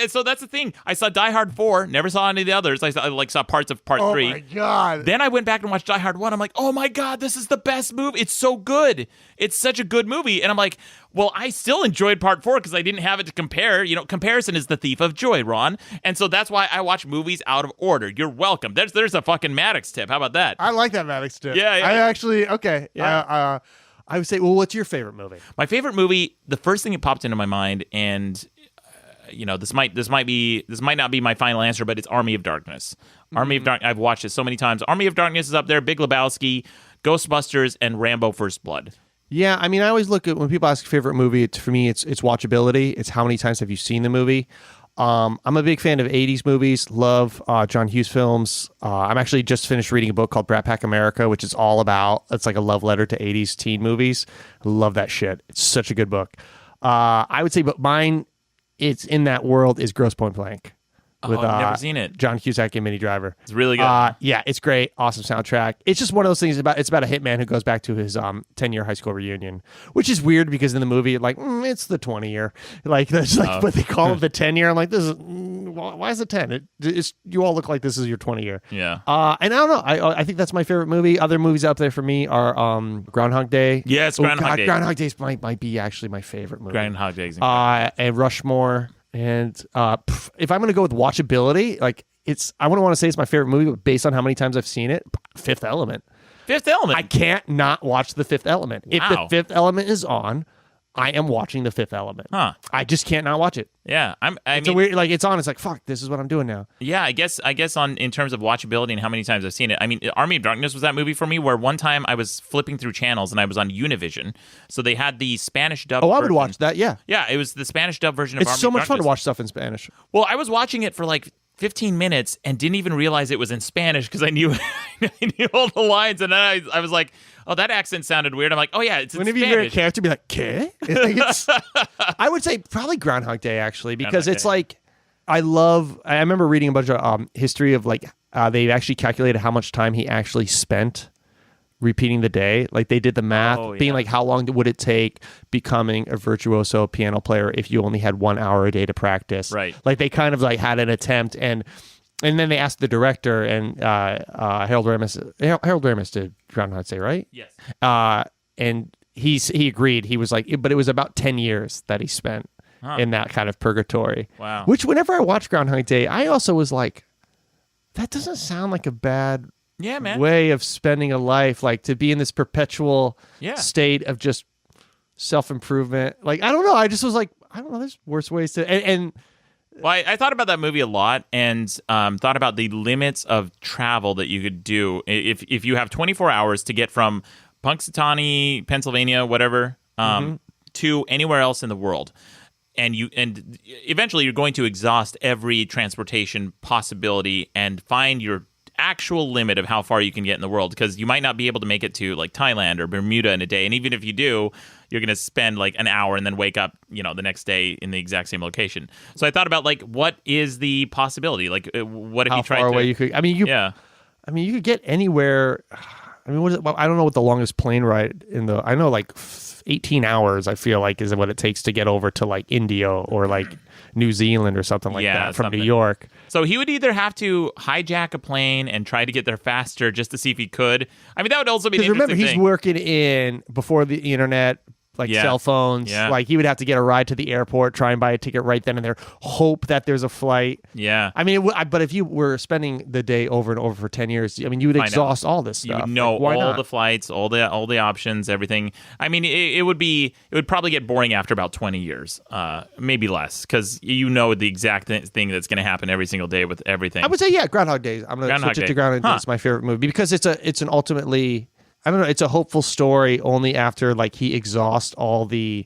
So that's the thing. I saw Die Hard 4, never saw any of the others. I saw parts of Part 3. Oh my God. Then I went back and watched Die Hard 1. I'm like, oh my God, this is the best movie. It's so good. It's such a good movie. And I'm like, well, I still enjoyed Part 4 because I didn't have it to compare. You know, comparison is the thief of joy, Ron. And so that's why I watch movies out of order. You're welcome. There's a fucking Maddox tip. How about that? I like that Maddox tip. Yeah. I actually, okay. Yeah. I would say, well, what's your favorite movie? My favorite movie, the first thing that popped into my mind, and this might not be my final answer, but it's Army of Darkness. Army of Darkness. I've watched it so many times. Army of Darkness is up there. Big Lebowski, Ghostbusters, and Rambo: First Blood. Yeah, I mean, I always look at when people ask favorite movie. For me, it's watchability. It's how many times have you seen the movie. I'm a big fan of 80s movies. Love John Hughes films. I'm actually just finished reading a book called Brat Pack America, which is all about, it's like a love letter to 80s teen movies. I love that shit. It's such a good book. I would say, but mine, it's in that world, is Grosse Pointe Blank. With, I've never seen it. John Cusack and Minnie Driver. It's really good. Yeah, it's great. Awesome soundtrack. It's just one of those things it's about a hitman who goes back to his 10-year high school reunion, which is weird because in the movie, like, it's the 20-year. Like, that's like, but they call it the 10-year. I'm like, this is, why is it 10? You all look like this is your 20-year. Yeah. And I don't know. I think that's my favorite movie. Other movies out there for me are Groundhog Day. Yeah, it's Groundhog Day. Groundhog Day might be actually my favorite movie. Groundhog Day. And Rushmore. And if I'm going to go with watchability, like I wouldn't want to say it's my favorite movie, but based on how many times I've seen it, Fifth Element. Fifth Element. I can't not watch The Fifth Element. Wow. If The Fifth Element is on, I am watching The Fifth Element. Huh. I just can't not watch it. Yeah. It's weird, like it's on. It's like, fuck, this is what I'm doing now. Yeah, I guess in terms of watchability and how many times I've seen it. I mean, Army of Darkness was that movie for me where one time I was flipping through channels and I was on Univision. So they had the Spanish dub I would version. Watch that, yeah. Yeah, it was the Spanish dub version of Army of Darkness. It's so much fun to watch stuff in Spanish. Well, I was watching it for like 15 minutes and didn't even realize it was in Spanish because I knew I knew all the lines, and then I was like, oh, that accent sounded weird. I'm like, oh yeah, it's in Whenever Spanish. you hear a character be like, "¿Qué?" I would say probably Groundhog Day actually, because Groundhog it's Day. like I remember reading a bunch of history of like they actually calculated how much time he actually spent repeating the day. Like they did the math, being like, how long would it take becoming a virtuoso piano player if you only had 1 hour a day to practice? Right. Like they kind of like had an attempt, and then they asked the director, and Harold Ramis did Groundhog Day, right? Yes. And he agreed. He was like, but it was about 10 years that he spent in that kind of purgatory. Wow. Which whenever I watched Groundhog Day, I also was like, that doesn't sound like a bad way of spending a life, like to be in this perpetual state of just self-improvement. Like, I don't know. I just was like, I don't know. There's worse ways to... And well, I thought about that movie a lot, and thought about the limits of travel that you could do if you have 24 hours to get from Punxsutawney, Pennsylvania, whatever, to anywhere else in the world. And eventually you're going to exhaust every transportation possibility and find your actual limit of how far you can get in the world, because you might not be able to make it to like Thailand or Bermuda in a day. And even if you do, you're going to spend like an hour and then wake up, the next day in the exact same location. So I thought about like, what is the possibility? Like, what if how you tried far away to... you could... I mean, you could get anywhere... I mean, I don't know what the longest plane ride I know like 18 hours, I feel like, is what it takes to get over to like India or like New Zealand or something like that from New York. So he would either have to hijack a plane and try to get there faster just to see if he could. I mean, that would also be an interesting remember, he's working in before the internet, like cell phones. Yeah. Like he would have to get a ride to the airport, try and buy a ticket right then and there, hope that there's a flight. Yeah. I mean, but if you were spending the day over and over for 10 years, I mean, you would exhaust all this stuff. You would know like, why all not? the flights, all the options, everything. I mean, it would probably get boring after about 20 years, maybe less, because the exact thing that's going to happen every single day with everything. I would say, Groundhog Day. I'm going to switch it to Groundhog Day. It's my favorite movie because it's an ultimately... I don't know. It's a hopeful story only after like he exhausts all the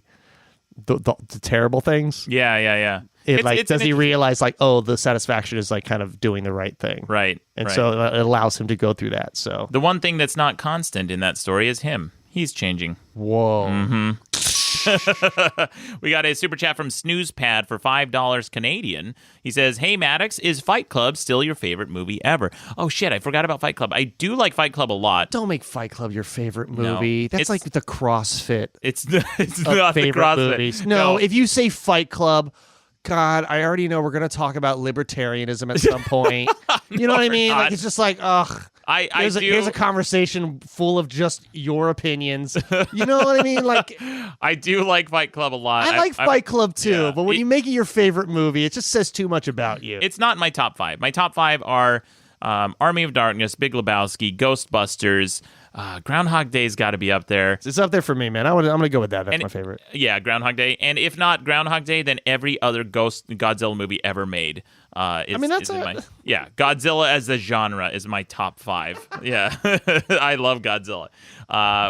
terrible things. Yeah. Does he realize like, oh, the satisfaction is like kind of doing the right thing, right? And so it allows him to go through that. So the one thing that's not constant in that story is him. He's changing. Whoa. Mm-hmm. We got a super chat from Snoozepad for $5 Canadian. He says, "Hey Maddox, is Fight Club still your favorite movie ever?" Oh shit, I forgot about Fight Club. I do like Fight Club a lot. Don't make Fight Club your favorite movie. No, That's like the CrossFit. It's not the CrossFit. Movies. No, if you say Fight Club, God, I already know we're going to talk about libertarianism at some point. You know what I mean? Like it's just like, ugh. Here's a conversation full of just your opinions. You know what I mean? Like, I do like Fight Club a lot. I like Fight Club too, but when you make it your favorite movie, it just says too much about you. It's not in my top 5. My top 5 are Army of Darkness, Big Lebowski, Ghostbusters. Groundhog Day's got to be up there. It's up there for me, man. I'm going to go with that. That's my favorite. Yeah, Groundhog Day. And if not Groundhog Day, then every other Godzilla movie ever made. Godzilla as a genre is my top 5. Yeah, I love Godzilla.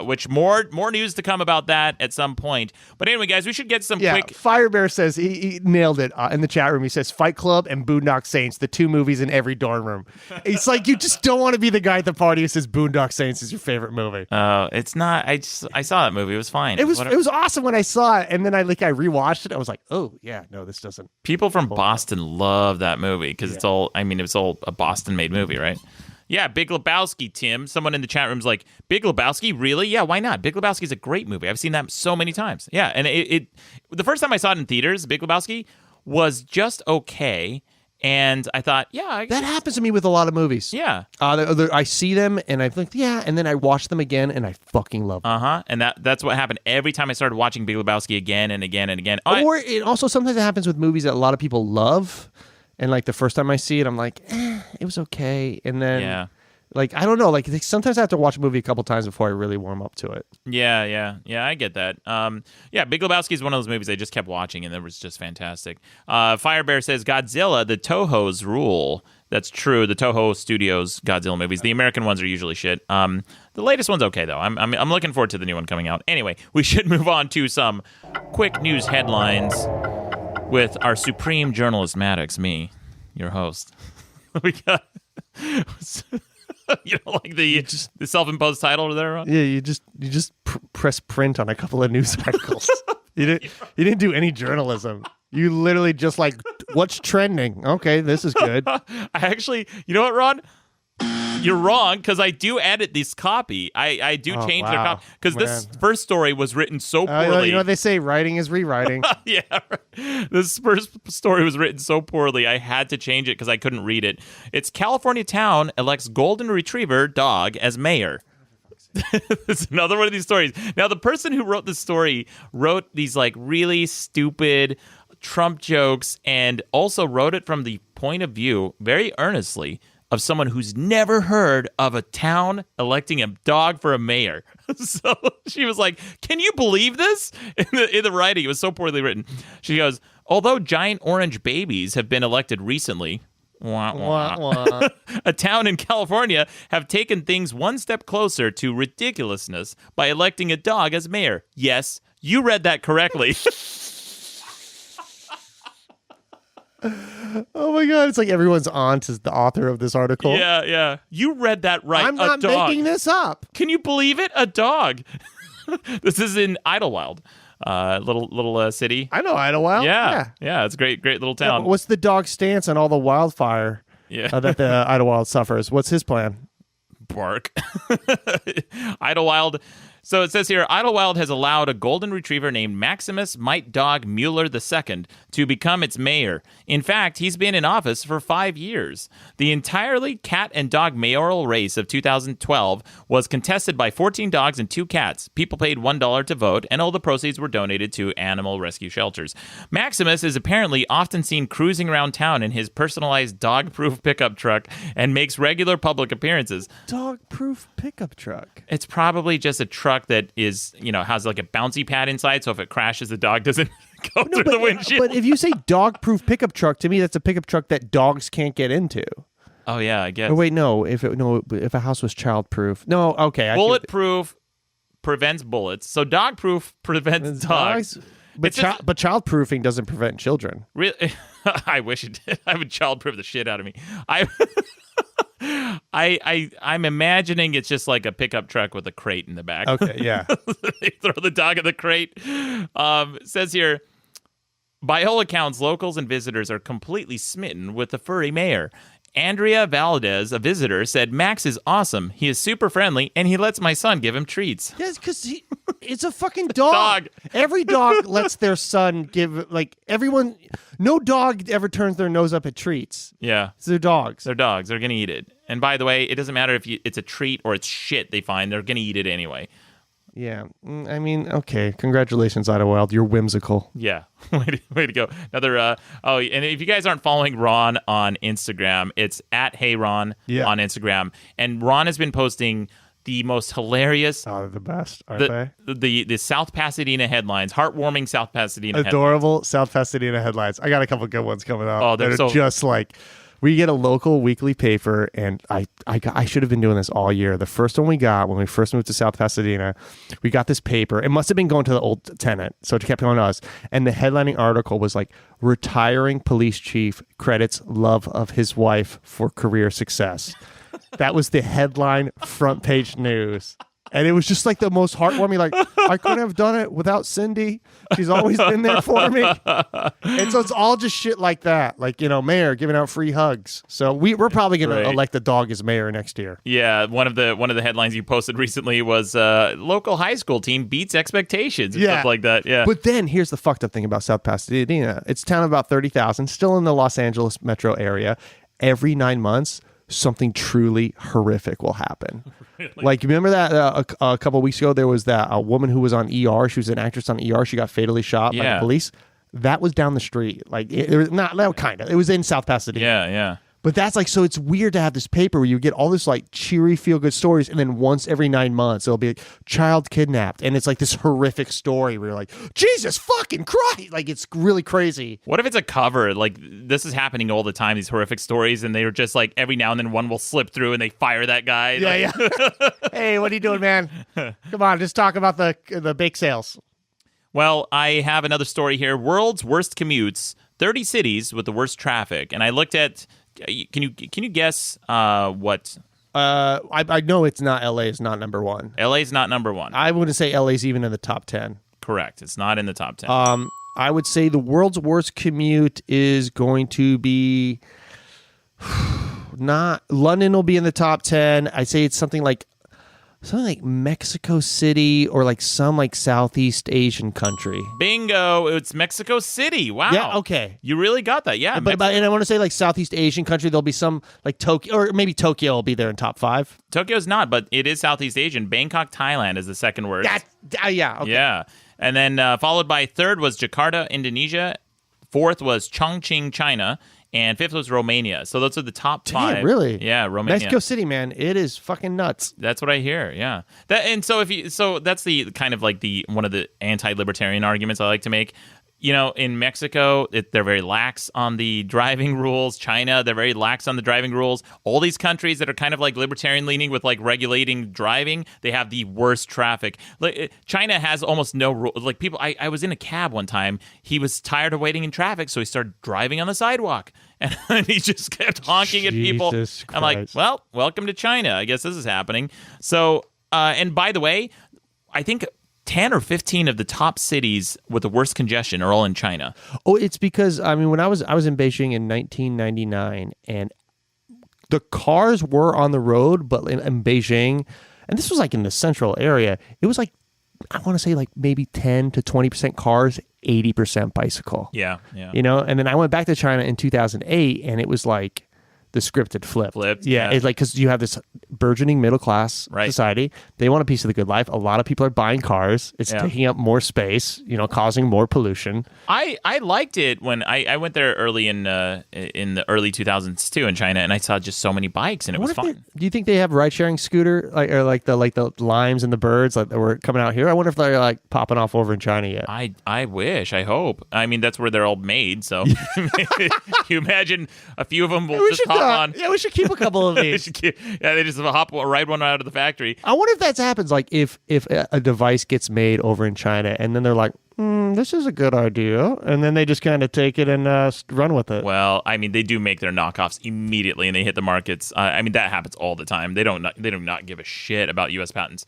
Which more news to come about that at some point. But anyway, guys, we should get some quick. Firebear says he nailed it in the chat room. He says Fight Club and Boondock Saints, the 2 movies in every dorm room. It's like you just don't want to be the guy at the party who says Boondock Saints is your favorite movie. It's not. I saw that movie. It was fine. It was awesome when I saw it, and then I rewatched it. I was like, oh yeah, no, this doesn't. People from Boston love that movie because it's all a Boston-made movie, right? Yeah, Big Lebowski, Tim. Someone in the chat room's like, Big Lebowski? Really? Yeah, why not? Big Lebowski is a great movie. I've seen that so many times. Yeah, and the first time I saw it in theaters, Big Lebowski, was just okay. And I thought, that happens to me with a lot of movies. Yeah. I see them and I think, and then I watch them again and I fucking love them. And that's what happened every time I started watching Big Lebowski again and again and again. Or it also sometimes it happens with movies that a lot of people love. And like the first time I see it, I'm like, it was okay. And then, like, I don't know. Like sometimes I have to watch a movie a couple times before I really warm up to it. Yeah, I get that. Big Lebowski is one of those movies I just kept watching, and it was just fantastic. Firebear says Godzilla, the Toho's rule. That's true. The Toho Studios Godzilla movies. The American ones are usually shit. The latest one's okay though. I'm looking forward to the new one coming out. Anyway, we should move on to some quick news headlines with our supreme journalist Maddox, me. your host. We got you know, like the self-imposed title there, Ron? Yeah, you just press print on a couple of news articles. You didn't do any journalism. You literally just like, what's trending? Okay, this is good. I actually, you know what, Ron? You're wrong, because I do edit this copy. I do change their copy. Because this first story was written so poorly. You know what they say, writing is rewriting. Yeah. This first story was written so poorly, I had to change it because I couldn't read it. It's California town elects golden retriever dog as mayor. It's another one of these stories. Now, the person who wrote this story wrote these like really stupid Trump jokes and also wrote it from the point of view, very earnestly, of someone who's never heard of a town electing a dog for a mayor. So she was like, can you believe this? In the writing, it was so poorly written. She goes, although giant orange babies have been elected recently, a town in California have taken things one step closer to ridiculousness by electing a dog as mayor. Yes, you read that correctly. Oh my God, it's like everyone's aunt is the author of this article. Yeah. You read that right. I'm not making this up. Can you believe it? A dog. This is in Idlewild, little city. I know Idlewild. Yeah. It's a great little town. Yeah, what's the dog's stance on all the wildfire that the Idlewild suffers? What's his plan? Bark. Idlewild. So it says here, Idlewild has allowed a golden retriever named Maximus Might Dog Mueller II to become its mayor. In fact, he's been in office for 5 years. The entirely cat and dog mayoral race of 2012 was contested by 14 dogs and 2 cats. People paid $1 to vote, and all the proceeds were donated to animal rescue shelters. Maximus is apparently often seen cruising around town in his personalized dog-proof pickup truck and makes regular public appearances. Dog-proof pickup truck? It's probably just a truck that is, has like a bouncy pad inside, so if it crashes, the dog doesn't go through the windshield. But if you say dog-proof pickup truck, to me, that's a pickup truck that dogs can't get into. Oh yeah, I guess. Oh wait, no. If a house was child-proof, no. Okay, bulletproof prevents bullets, so dog-proof prevents dogs. But child-proofing doesn't prevent children. Really, I wish it did. I would child-proof the shit out of me. I'm imagining it's just like a pickup truck with a crate in the back. Okay, yeah. They throw the dog in the crate. It says here, by all accounts, locals and visitors are completely smitten with the furry mayor. Andrea Valdez, a visitor, said, Max is awesome. He is super friendly, and he lets my son give him treats. Yes, because it's a fucking dog. Every dog lets their son give, like, everyone, no dog ever turns their nose up at treats. Yeah. They're dogs. They're dogs. They're going to eat it. And by the way, it doesn't matter if it's a treat or it's shit they find. They're going to eat it anyway. Yeah. I mean, okay. Congratulations, Idlewild. You're whimsical. Yeah. Way to go. Another, and if you guys aren't following Ron on Instagram, it's at HeyRon on Instagram. And Ron has been posting the most hilarious. Oh, they're the best, aren't they? The South Pasadena headlines, heartwarming South Pasadena Adorable headlines. South Pasadena headlines. I got a couple good ones coming up. Oh, they're just like, we get a local weekly paper, and I should have been doing this all year. The first one we got when we first moved to South Pasadena, we got this paper. It must have been going to the old tenant, so it kept going to us. And the headlining article was like, retiring police chief credits love of his wife for career success. That was the headline front page news. And it was just like the most heartwarming, like, I couldn't have done it without Cindy. She's always been there for me. And so it's all just shit like that. Like, mayor giving out free hugs. So we're probably going to elect the dog as mayor next year. Yeah, one of the headlines you posted recently was local high school team beats expectations and stuff like that. Yeah. But then here's the fucked up thing about South Pasadena. It's a town of about 30,000, still in the Los Angeles metro area. Every 9 months, something truly horrific will happen. Really? Like, remember that a couple of weeks ago, there was that a woman who was on ER. She was an actress on ER. She got fatally shot by the police. That was down the street. Like, it was not kind of. It was in South Pasadena. Yeah. But that's like, so it's weird to have this paper where you get all this like cheery, feel good stories, and then once every 9 months it'll be like, child kidnapped, and it's like this horrific story where you're like, Jesus fucking Christ, like it's really crazy. What if it's a cover? Like, this is happening all the time, these horrific stories, and they're just like every now and then one will slip through and they fire that guy. Yeah. Hey, what are you doing, man? Come on, just talk about the bake sales. Well, I have another story here. World's worst commutes. 30 cities with the worst traffic, and I looked at. Can you guess what? I know it's not LA. Is not number one. LA is not number one. I wouldn't say LA's even in the top 10. Correct. It's not in the top 10. I would say the world's worst commute is going to be not London. Will be in the top 10. I'd say it's something like Mexico City or like some like Southeast Asian country. Bingo! It's Mexico City. Wow. Yeah. Okay. You really got that. Yeah. But and I want to say like Southeast Asian country. There'll be some like Tokyo or maybe Tokyo will be there in top 5. Tokyo's not, but it is Southeast Asian. Bangkok, Thailand is the second worst. Yeah. Okay. Yeah. And then followed by third was Jakarta, Indonesia. Fourth was Chongqing, China. And fifth was Romania. So those are the top 5. Damn, really? Yeah, Romania. Mexico City, man, it is fucking nuts. That's what I hear. Yeah. So that's the kind of like one of the anti-libertarian arguments I like to make. You know, in Mexico, they're very lax on the driving rules. China, they're very lax on the driving rules. All these countries that are kind of like libertarian leaning with like regulating driving, they have the worst traffic. Like China has almost no rule. Like people, I was in a cab one time. He was tired of waiting in traffic, so he started driving on the sidewalk, and he just kept honking at people. Jesus I'm like, well, welcome to China. I guess this is happening. So, and by the way, I think 10 or 15 of the top cities with the worst congestion are all in China. Oh, it's because when I was in Beijing in 1999, and the cars were on the road, but in Beijing, and this was like in the central area, it was like I want to say like maybe 10 to 20% cars, 80% bicycle. Yeah. You know, and then I went back to China in 2008, and it was like the script had flipped. Yeah. It's like because you have this burgeoning middle class society. They want a piece of the good life. A lot of people are buying cars. It's taking up more space, causing more pollution. I liked it when I went there early in the early 2000s too in China, and I saw just so many bikes, and it was fun. Do you think they have ride sharing scooter like the limes and the birds that were coming out here? I wonder if they're like popping off over in China yet. I wish. I hope. I mean, that's where they're all made. So you imagine a few of them will just hop on. Yeah, we should keep a couple of these. They just ride one out of the factory. I wonder if that happens. Like if a device gets made over in China, and then they're like, this is a good idea, and then they just kind of take it and run with it. Well, I mean, they do make their knockoffs immediately, and they hit the markets. I mean, that happens all the time. They do not give a shit about U.S. patents.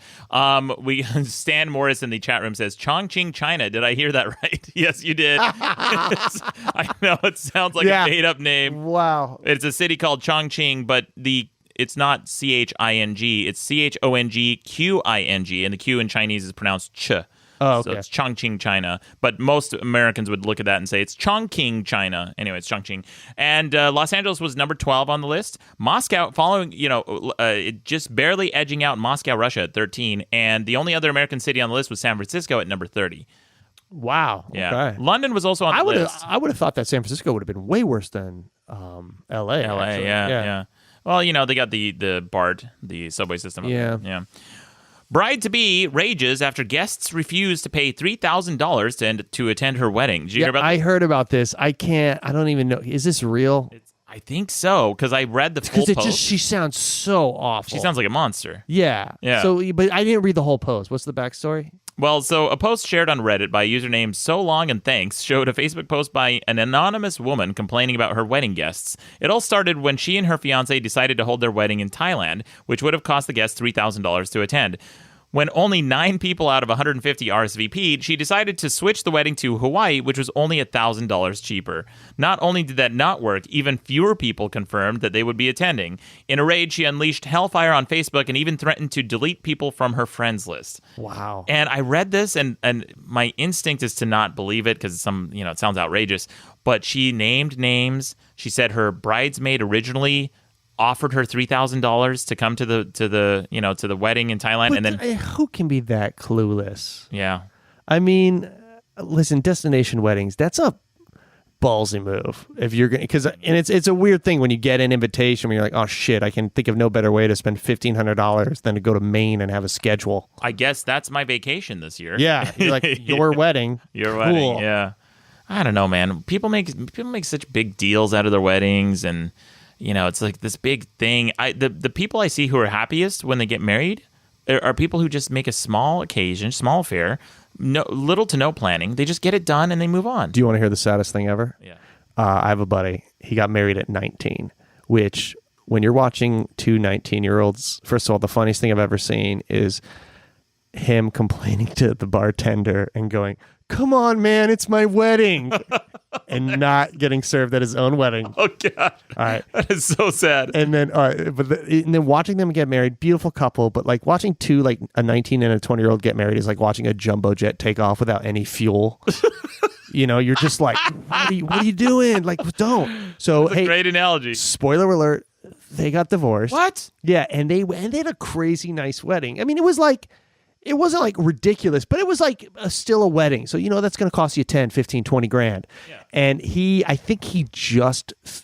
Stan Morris in the chat room says Chongqing, China. Did I hear that right? Yes, you did. I know it sounds like a made up name. Wow, it's a city called Chongqing, but it's not Ching. It's Chongqing, and the Q in Chinese is pronounced ch. Oh, okay. So it's Chongqing, China. But most Americans would look at that and say it's Chongqing, China. Anyway, it's Chongqing. And Los Angeles was number 12 on the list. Moscow following, just barely edging out Moscow, Russia at 13. And the only other American city on the list was San Francisco at number 30. Wow. Yeah. Okay. London was also on the list. I would have thought that San Francisco would have been way worse than L.A. L.A., yeah. Well, they got the BART, the subway system. Yeah. Bride-to-be rages after guests refuse to pay $3,000 to attend her wedding. Did you hear about this? I heard about this. I don't even know. Is this real? I think so, because I read the full post. She sounds so awful. She sounds like a monster. Yeah. So, but I didn't read the whole post. What's the backstory? Well, so a post shared on Reddit by a username So Long and Thanks showed a Facebook post by an anonymous woman complaining about her wedding guests. It all started when she and her fiancé decided to hold their wedding in Thailand, which would have cost the guests $3,000 to attend. When only 9 people out of 150 RSVP'd, she decided to switch the wedding to Hawaii, which was only $1,000 cheaper. Not only did that not work, even fewer people confirmed that they would be attending. In a rage, she unleashed hellfire on Facebook and even threatened to delete people from her friends list. Wow. And I read this, and my instinct is to not believe it because it sounds outrageous. But she named names. She said her bridesmaid originally offered her $3,000 to come to the wedding in Thailand, but and then who can be that clueless? Yeah, I mean, listen, destination weddings, that's a ballsy move. If you're going, it's a weird thing when you get an invitation when you're like, oh shit, I can think of no better way to spend $1,500 than to go to Maine and have a schedule. I guess that's my vacation this year. Yeah, you're like your wedding, your wedding. Yeah, I don't know, man. People make such big deals out of their weddings, and it's like this big thing. The people I see who are happiest when they get married are people who just make a small occasion, small affair, little to no planning. They just get it done and they move on. Do you want to hear the saddest thing ever? Yeah. I have a buddy. He got married at 19, which when you're watching two 19-year-olds, first of all, the funniest thing I've ever seen is him complaining to the bartender and going, "Come on, man, it's my wedding," and not getting served at his own wedding. Oh God! All right, that is so sad. And then, and then watching them get married, beautiful couple, but like watching two, like a 19 and a 20-year-old get married is like watching a jumbo jet take off without any fuel. You know, you're just like, what are you doing? Like, don't. So, That's a great analogy. Spoiler alert: they got divorced. What? Yeah, and they had a crazy nice wedding. I mean, it wasn't like ridiculous, but it was like still a wedding. So, you know, that's going to cost you 10, 15, 20 grand. Yeah. And I think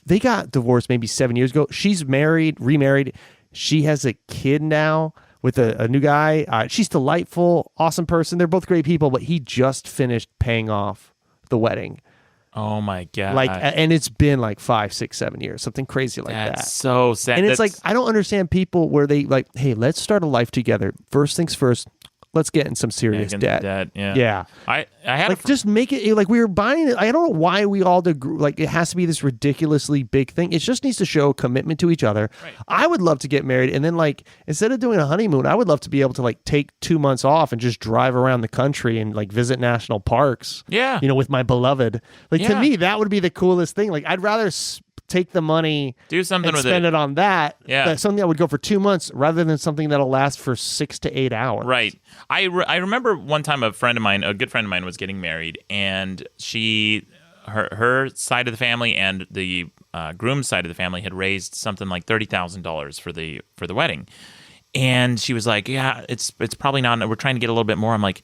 they got divorced maybe 7 years ago. She's remarried. She has a kid now with a new guy. She's delightful, awesome person. They're both great people, but he just finished paying off the wedding. Oh my God. And it's been like 5, 6, 7 years, something crazy like that. That's so sad. And it's like, I don't understand people where they like, hey, let's start a life together. First things first. Let's get in some serious debt. Yeah. I had like just make it like we were buying it. I don't know why we all like it has to be this ridiculously big thing. It just needs to show commitment to each other. Right. I would love to get married, and then like instead of doing a honeymoon, I would love to be able to like take 2 months off and just drive around the country and like visit national parks. Yeah, you know, with my beloved. Like to me, that would be the coolest thing. Like I'd rather take the money, do something and with spend it on that. Yeah, that's something that would go for 2 months rather than something that'll last for 6 to 8 hours. Right. I remember one time a good friend of mine was getting married, and her side of the family and the groom's side of the family had raised something like $30,000 for the wedding, and she was like, "Yeah, it's probably not. We're trying to get a little bit more." I'm like,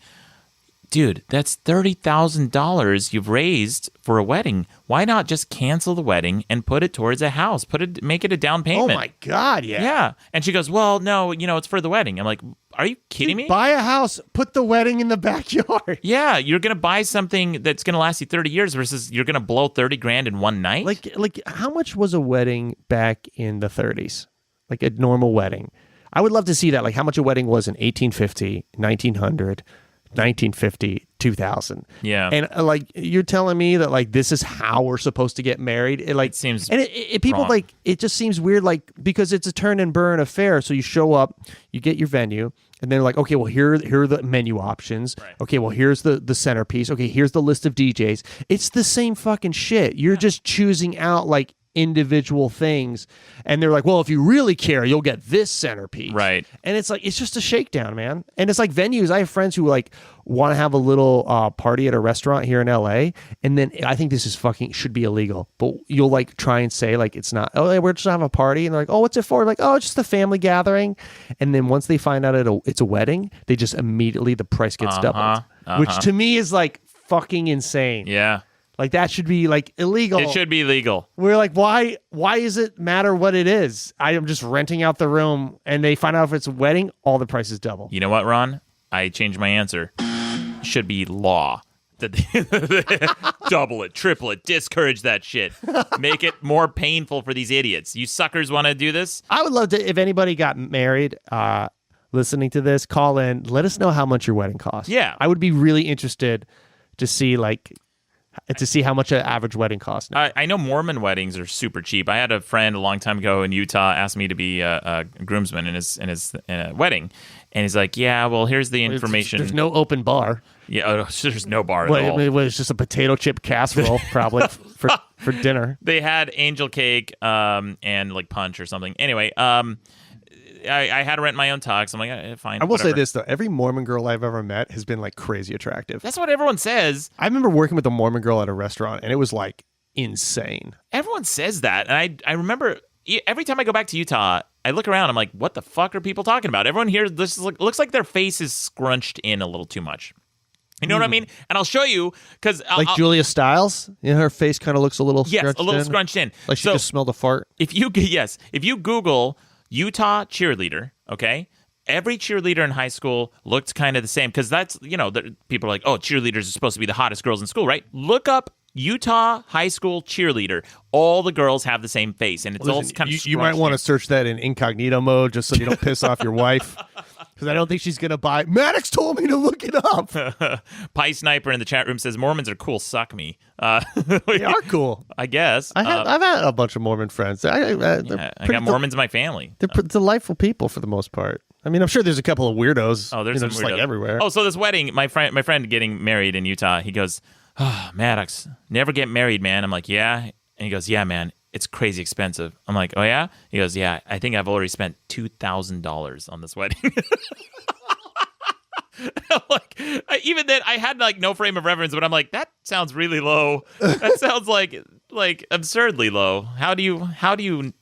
dude, that's $30,000 you've raised for a wedding. Why not just cancel the wedding and put it towards a house? Make it a down payment. Oh my God, yeah. Yeah. And she goes, "Well, no, it's for the wedding." I'm like, are you kidding me? Buy a house, put the wedding in the backyard. Yeah, you're going to buy something that's going to last you 30 years versus you're going to blow 30 grand in one night? Like how much was a wedding back in the 30s? Like a normal wedding. I would love to see that, like how much a wedding was in 1850, 1900, 1950, 2000. Yeah. And like you're telling me that like this is how we're supposed to get married. It seems and people wrong. Like it just seems weird, like because it's a turn and burn affair. So you show up, you get your venue, and they're like, okay, well here are the menu options. Right. Okay, well here's the centerpiece. Okay, here's the list of DJs. It's the same fucking shit. You're just choosing out like individual things, and they're like, well, if you really care, you'll get this centerpiece, right? And it's like it's just a shakedown, man. And it's like venues. I have friends who like want to have a little party at a restaurant here in LA, and then I think this is should be illegal, but you'll like try and say like it's not. Oh, we're just gonna have a party, and they're like, oh, what's it for? Like, oh, it's just a family gathering. And then once they find out it's a wedding, they just immediately the price gets doubled, which to me is like fucking insane. Yeah. Like that should be like illegal. It should be legal. We're like, why does it matter what it is? I am just renting out the room, and they find out if it's a wedding, all the prices double. You know what, Ron? I changed my answer. Should be law. Double it, triple it, discourage that shit. Make it more painful for these idiots. You suckers want to do this? I would love to, if anybody got married, listening to this, call in, let us know how much your wedding cost. Yeah. I would be really interested to see how much an average wedding costs now. I know Mormon weddings are super cheap. I had a friend a long time ago in Utah ask me to be a groomsman in his wedding, and he's like, "Yeah, well, here's the information." There's no open bar. Yeah, there's no bar at all. It was just a potato chip casserole, probably for dinner. They had angel cake and like punch or something. Anyway, I had to rent my own tux. I'm like, fine. I will say this, though. Every Mormon girl I've ever met has been, like, crazy attractive. That's what everyone says. I remember working with a Mormon girl at a restaurant, and it was, like, insane. Everyone says that. And I remember every time I go back to Utah, I look around. I'm like, what the fuck are people talking about? Everyone here looks like their face is scrunched in a little too much. You know what I mean? And I'll show you because Julia Stiles, her face kind of looks a little scrunched in, like she just smelled a fart. If you Google Utah cheerleader, okay? Every cheerleader in high school looked kind of the same because that's, people are like, oh, cheerleaders are supposed to be the hottest girls in school, right? Look up Utah high school cheerleader. All the girls have the same face, and it's all kind of You might want to search that in incognito mode just so you don't piss off your wife. Because I don't think she's gonna buy. Maddox told me to look it up. Pie Sniper in the chat room says Mormons are cool. Suck me. They are cool. I guess. I've had a bunch of Mormon friends. I got Mormons in my family. They're delightful people for the most part. I mean, I'm sure there's a couple of weirdos. Oh, there's some just weirdos. like everywhere. Oh, so this wedding, my friend getting married in Utah. He goes, Maddox, never get married, man. I'm like, yeah. And he goes, yeah, man. It's crazy expensive. I'm like, oh, yeah? He goes, yeah, I think I've already spent $2,000 on this wedding. I'm like, even then, I had like no frame of reference, but I'm like, that sounds really low. That sounds like absurdly low. How do you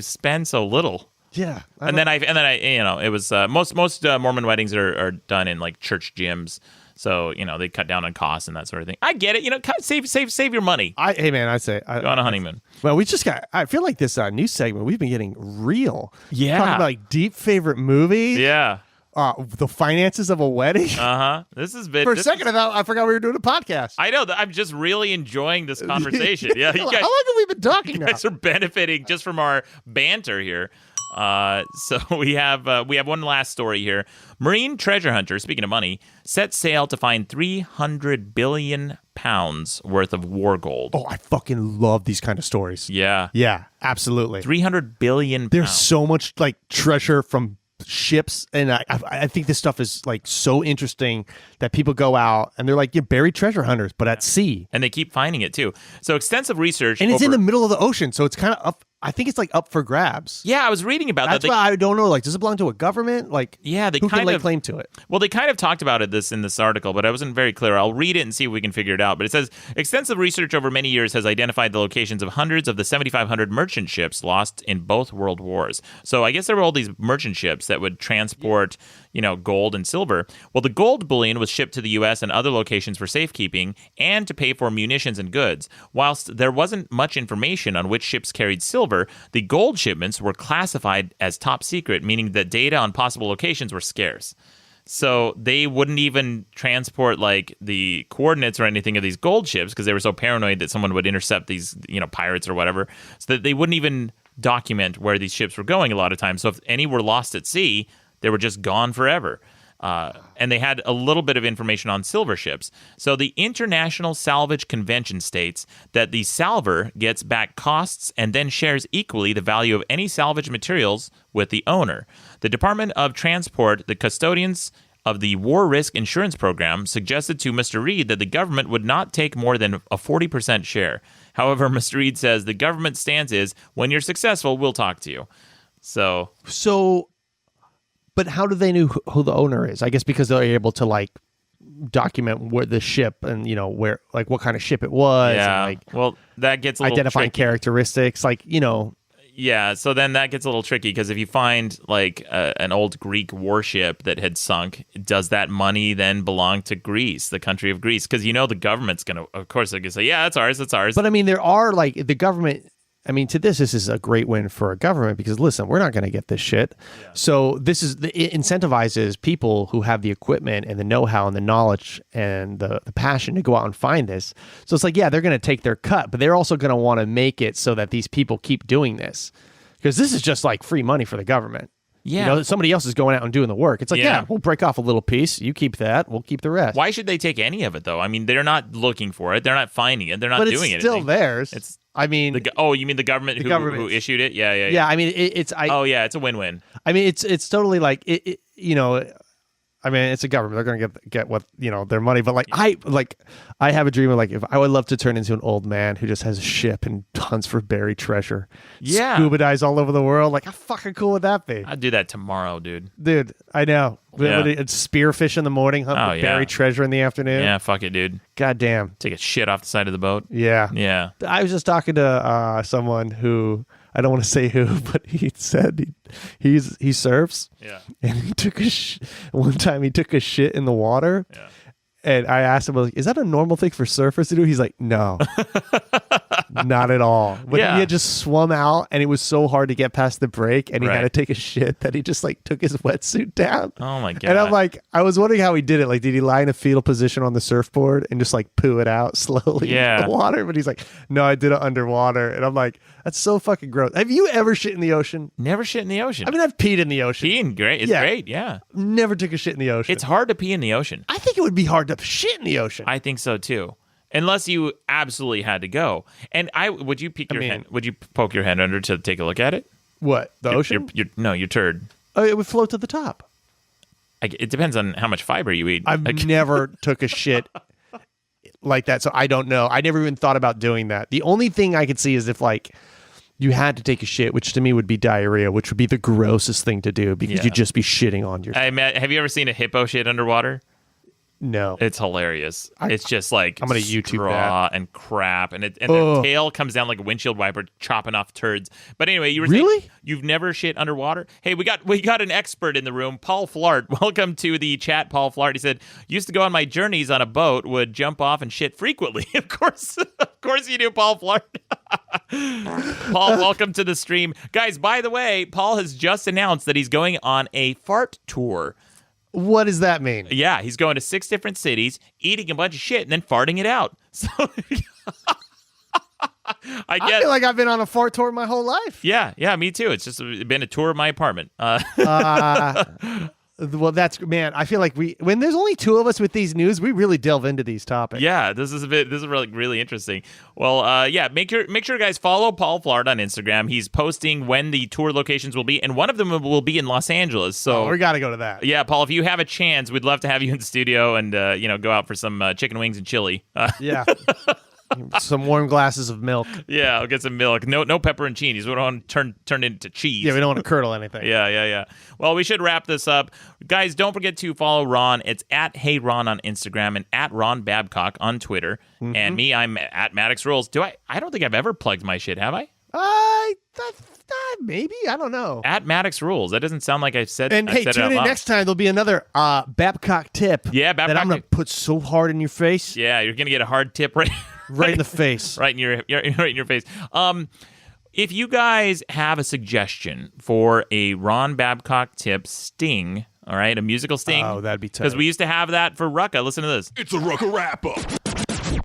spend so little? Yeah. And then I it was most Mormon weddings are done in like church gyms. So, they cut down on costs and that sort of thing. I get it. Save your money. Hey, man, I say. Go on a honeymoon. Well, I feel like this new segment, we've been getting real. Yeah. Talking about like deep favorite movies. Yeah. The finances of a wedding. This has been... For a second, I forgot we were doing a podcast. I know. I'm just really enjoying this conversation. Yeah. How long have we been talking now? You guys are benefiting just from our banter here. So we have one last story here. Marine treasure hunter, speaking of money, set sail to find 300 billion pounds worth of war gold. Oh, I fucking love these kind of stories. Yeah. Yeah, absolutely. 300 billion There's pounds. so much like treasure from ships, and I think this stuff is like so interesting that people go out and they're like, you're buried treasure hunters, but at sea. And they keep finding it too. So extensive research. And it's in the middle of the ocean, so it's kind of up. I think it's like up for grabs. Yeah, I was reading about that. That's why I don't know. Like, does it belong to a government? Like, yeah, who can lay claim to it? Well, they kind of talked about it in this article, but I wasn't very clear. I'll read it and see if we can figure it out. But it says, extensive research over many years has identified the locations of hundreds of the 7,500 merchant ships lost in both world wars. So I guess there were all these merchant ships that would transport, gold and silver. Well, the gold bullion was shipped to the U.S. and other locations for safekeeping and to pay for munitions and goods. Whilst there wasn't much information on which ships carried silver, the gold shipments were classified as top secret, meaning that data on possible locations were scarce. So they wouldn't even transport like the coordinates or anything of these gold ships because they were so paranoid that someone would intercept these, pirates or whatever. So that they wouldn't even document where these ships were going a lot of times. So if any were lost at sea, they were just gone forever. And they had a little bit of information on silver ships. So the International Salvage Convention states that the salver gets back costs and then shares equally the value of any salvage materials with the owner. The Department of Transport, the custodians of the War Risk Insurance Program, suggested to Mr. Reed that the government would not take more than a 40% share. However, Mr. Reed says the government's stance is, when you're successful, we'll talk to you. So but how do they know who the owner is? I guess because they're able to like document where the ship and where like what kind of ship it was. Yeah. And, well, that gets a little identifying tricky. Characteristics, like Yeah. So then that gets a little tricky because if you find like an old Greek warship that had sunk, does that money then belong to Greece, the country of Greece? Because the government's gonna, of course, they're gonna say, yeah, that's ours, that's ours. But I mean, there are like the government. I mean, this is a great win for a government because, listen, we're not going to get this shit. Yeah. So it incentivizes people who have the equipment and the know-how and the knowledge and the passion to go out and find this. So it's like, yeah, they're going to take their cut, but they're also going to want to make it so that these people keep doing this because this is just like free money for the government. Yeah. Somebody else is going out and doing the work. It's like, yeah, we'll break off a little piece. You keep that. We'll keep the rest. Why should they take any of it, though? I mean, they're not looking for it. They're not finding it. They're not doing anything. But it's still theirs. You mean the government who issued it? Yeah. Yeah, I mean, it's a win-win. I mean, it's totally like, I mean, it's a government. They're going to get what, their money. But like, I have a dream of like, if I would love to turn into an old man who just has a ship and hunts for buried treasure. Yeah. Scuba dives all over the world. Like, how fucking cool would that be? I'd do that tomorrow, dude. Dude, I know. Yeah. It's spearfish in the morning, hunt for buried treasure in the afternoon. Yeah, fuck it, dude. God damn. Take a shit off the side of the boat. Yeah. Yeah. I was just talking to someone who, I don't want to say who, but he said he surfs. Yeah. And he took one time he took a shit in the water. Yeah. And I asked him, is that a normal thing for surfers to do? He's like, no. Not at all. But Yeah. he had just swum out, and it was so hard to get past the break, and he had Right. to take a shit that he just like took his wetsuit down. Oh my god! And I'm like, I was wondering how he did it. Like, did he lie in a fetal position on the surfboard and just like poo it out slowly Yeah. in the water? But he's like, no, I did it underwater. And I'm like, that's so fucking gross. Have you ever shit in the ocean? Never shit in the ocean. I mean, I've peed in the ocean. Peeing, great. It's great. Yeah. Never took a shit in the ocean. It's hard to pee in the ocean. I think it would be hard to shit in the ocean. I think so too. Unless you absolutely had to go. And would you peek your head? Would you poke your head under to take a look at it? What, the ocean? Your turd. Oh, it would float to the top. It depends on how much fiber you eat. I've never took a shit like that, so I don't know. I never even thought about doing that. The only thing I could see is if like you had to take a shit, which to me would be diarrhea, which would be the grossest thing to do because you'd just be shitting on your. Have you ever seen a hippo shit underwater? No. It's hilarious. It's just like I'm gonna YouTube straw that. and crap, and their tail comes down like a windshield wiper, chopping off turds. But anyway, you were saying you've never shit underwater? Hey, we got an expert in the room, Paul Flart. Welcome to the chat, Paul Flart. He said, used to go on my journeys on a boat, would jump off and shit frequently. Of course you do, Paul Flart. Paul, welcome to the stream. Guys, by the way, Paul has just announced that he's going on a fart tour. What does that mean? Yeah, he's going to 6 different cities, eating a bunch of shit, and then farting it out. So I feel like I've been on a fart tour my whole life. Yeah, me too. It's just been a tour of my apartment. Well, man, I feel like when there's only 2 of us with these news, we really delve into these topics. Yeah, this is really interesting. Well, make sure guys follow Paul Flart on Instagram. He's posting when the tour locations will be, and one of them will be in Los Angeles. So we got to go to that. Yeah, Paul, if you have a chance, we'd love to have you in the studio and go out for some chicken wings and chili. Yeah. Some warm glasses of milk. Yeah, I'll get some milk. No pepperoncinis. We don't want to turn it into cheese. Yeah, we don't want to curdle anything. Yeah. Well, we should wrap this up. Guys, don't forget to follow Ron. It's at Hey Ron on Instagram and at Ron Babcock on Twitter. Mm-hmm. And me, I'm at Maddox Rules. I don't think I've ever plugged my shit, have I? Maybe. I don't know. At Maddox Rules. That doesn't sound like I've said. And hey, tune in next time. There'll be another Babcock tip. Yeah, Babcock that I'm going to put so hard in your face. Yeah, you're going to get a hard tip right in the face. Right in your face. If you guys have a suggestion for a Ron Babcock tip sting, all right, a musical sting. Oh, that'd be tough. Because we used to have that for Rucka. Listen to this. It's a Rucka wrap-up.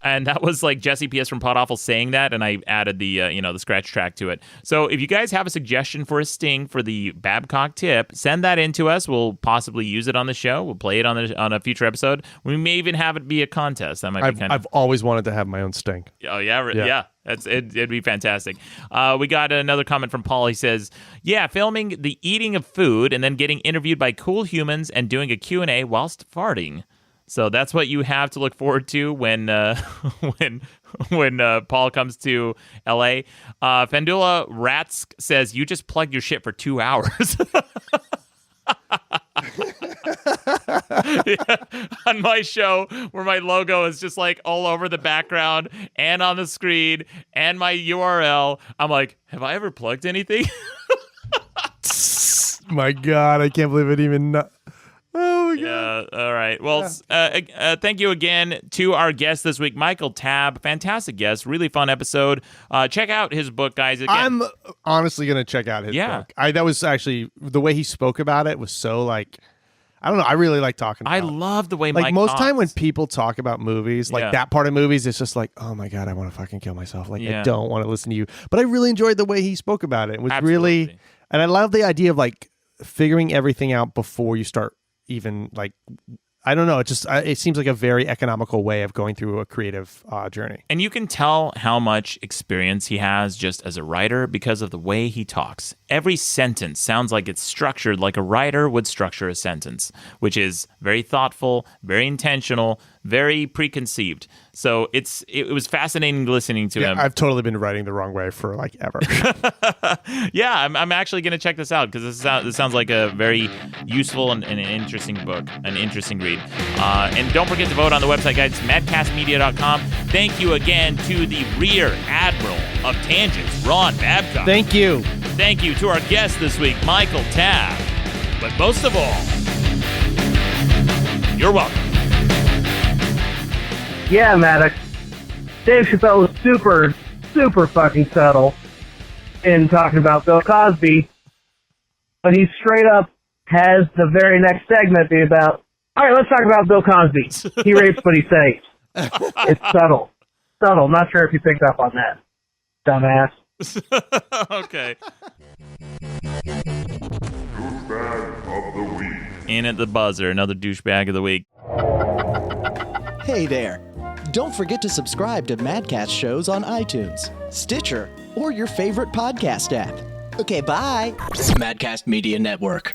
And that was like Jesse P.S. from Pod Awful saying that, and I added the the scratch track to it. So if you guys have a suggestion for a sting for the Babcock tip, send that in to us. We'll possibly use it on the show. We'll play it on a future episode. We may even have it be a contest. That might be kind of. I've always wanted to have my own sting. Oh yeah. It'd be fantastic. We got another comment from Paul. He says, "Yeah, filming the eating of food and then getting interviewed by cool humans and doing a Q&A whilst farting." So that's what you have to look forward to when Paul comes to LA. Fendula Ratsk says, "You just plugged your shit for 2 hours." Yeah, on my show where my logo is just like all over the background and on the screen and my URL, I'm like, have I ever plugged anything? My God, I can't believe it even. Oh, my God. All right. Well, thank you again to our guest this week, Michael Tabb. Fantastic guest. Really fun episode. Check out his book, guys. Again, I'm honestly going to check out his book. That was actually, the way he spoke about it was so like, I don't know. I really like talking about it. I love the way Mike most talks. time when people talk about movies, like that part of movies, it's just like, oh my God, I want to fucking kill myself. Like, I don't want to listen to you. But I really enjoyed the way he spoke about it. It was really, and I love the idea of like figuring everything out before you start even like, I don't know. It seems like a very economical way of going through a creative journey. And you can tell how much experience he has just as a writer because of the way he talks. Every sentence sounds like it's structured like a writer would structure a sentence, which is very thoughtful, very intentional, very preconceived. So it was fascinating listening to him. I've totally been writing the wrong way for like ever. Yeah, I'm actually going to check this out because this sounds like a very useful and an interesting book, an interesting read. And don't forget to vote on the website, guys. It's madcastmedia.com. Thank you again to the Rear Admiral of Tangents, Ron Babcock. Thank you. Thank you to our guest this week, Michael Tabb. But most of all, you're welcome. Yeah, Maddox. Dave Chappelle was super super fucking subtle in talking about Bill Cosby, but he straight up has the very next segment be about, all right, let's talk about Bill Cosby. He rapes, but he saves. It's subtle. Subtle. Not sure if you picked up on that, dumbass. Okay. Douchebag of the week. In at the buzzer, another douchebag of the week. Hey there. Don't forget to subscribe to Madcast shows on iTunes, Stitcher, or your favorite podcast app. Okay, bye. Madcast Media Network.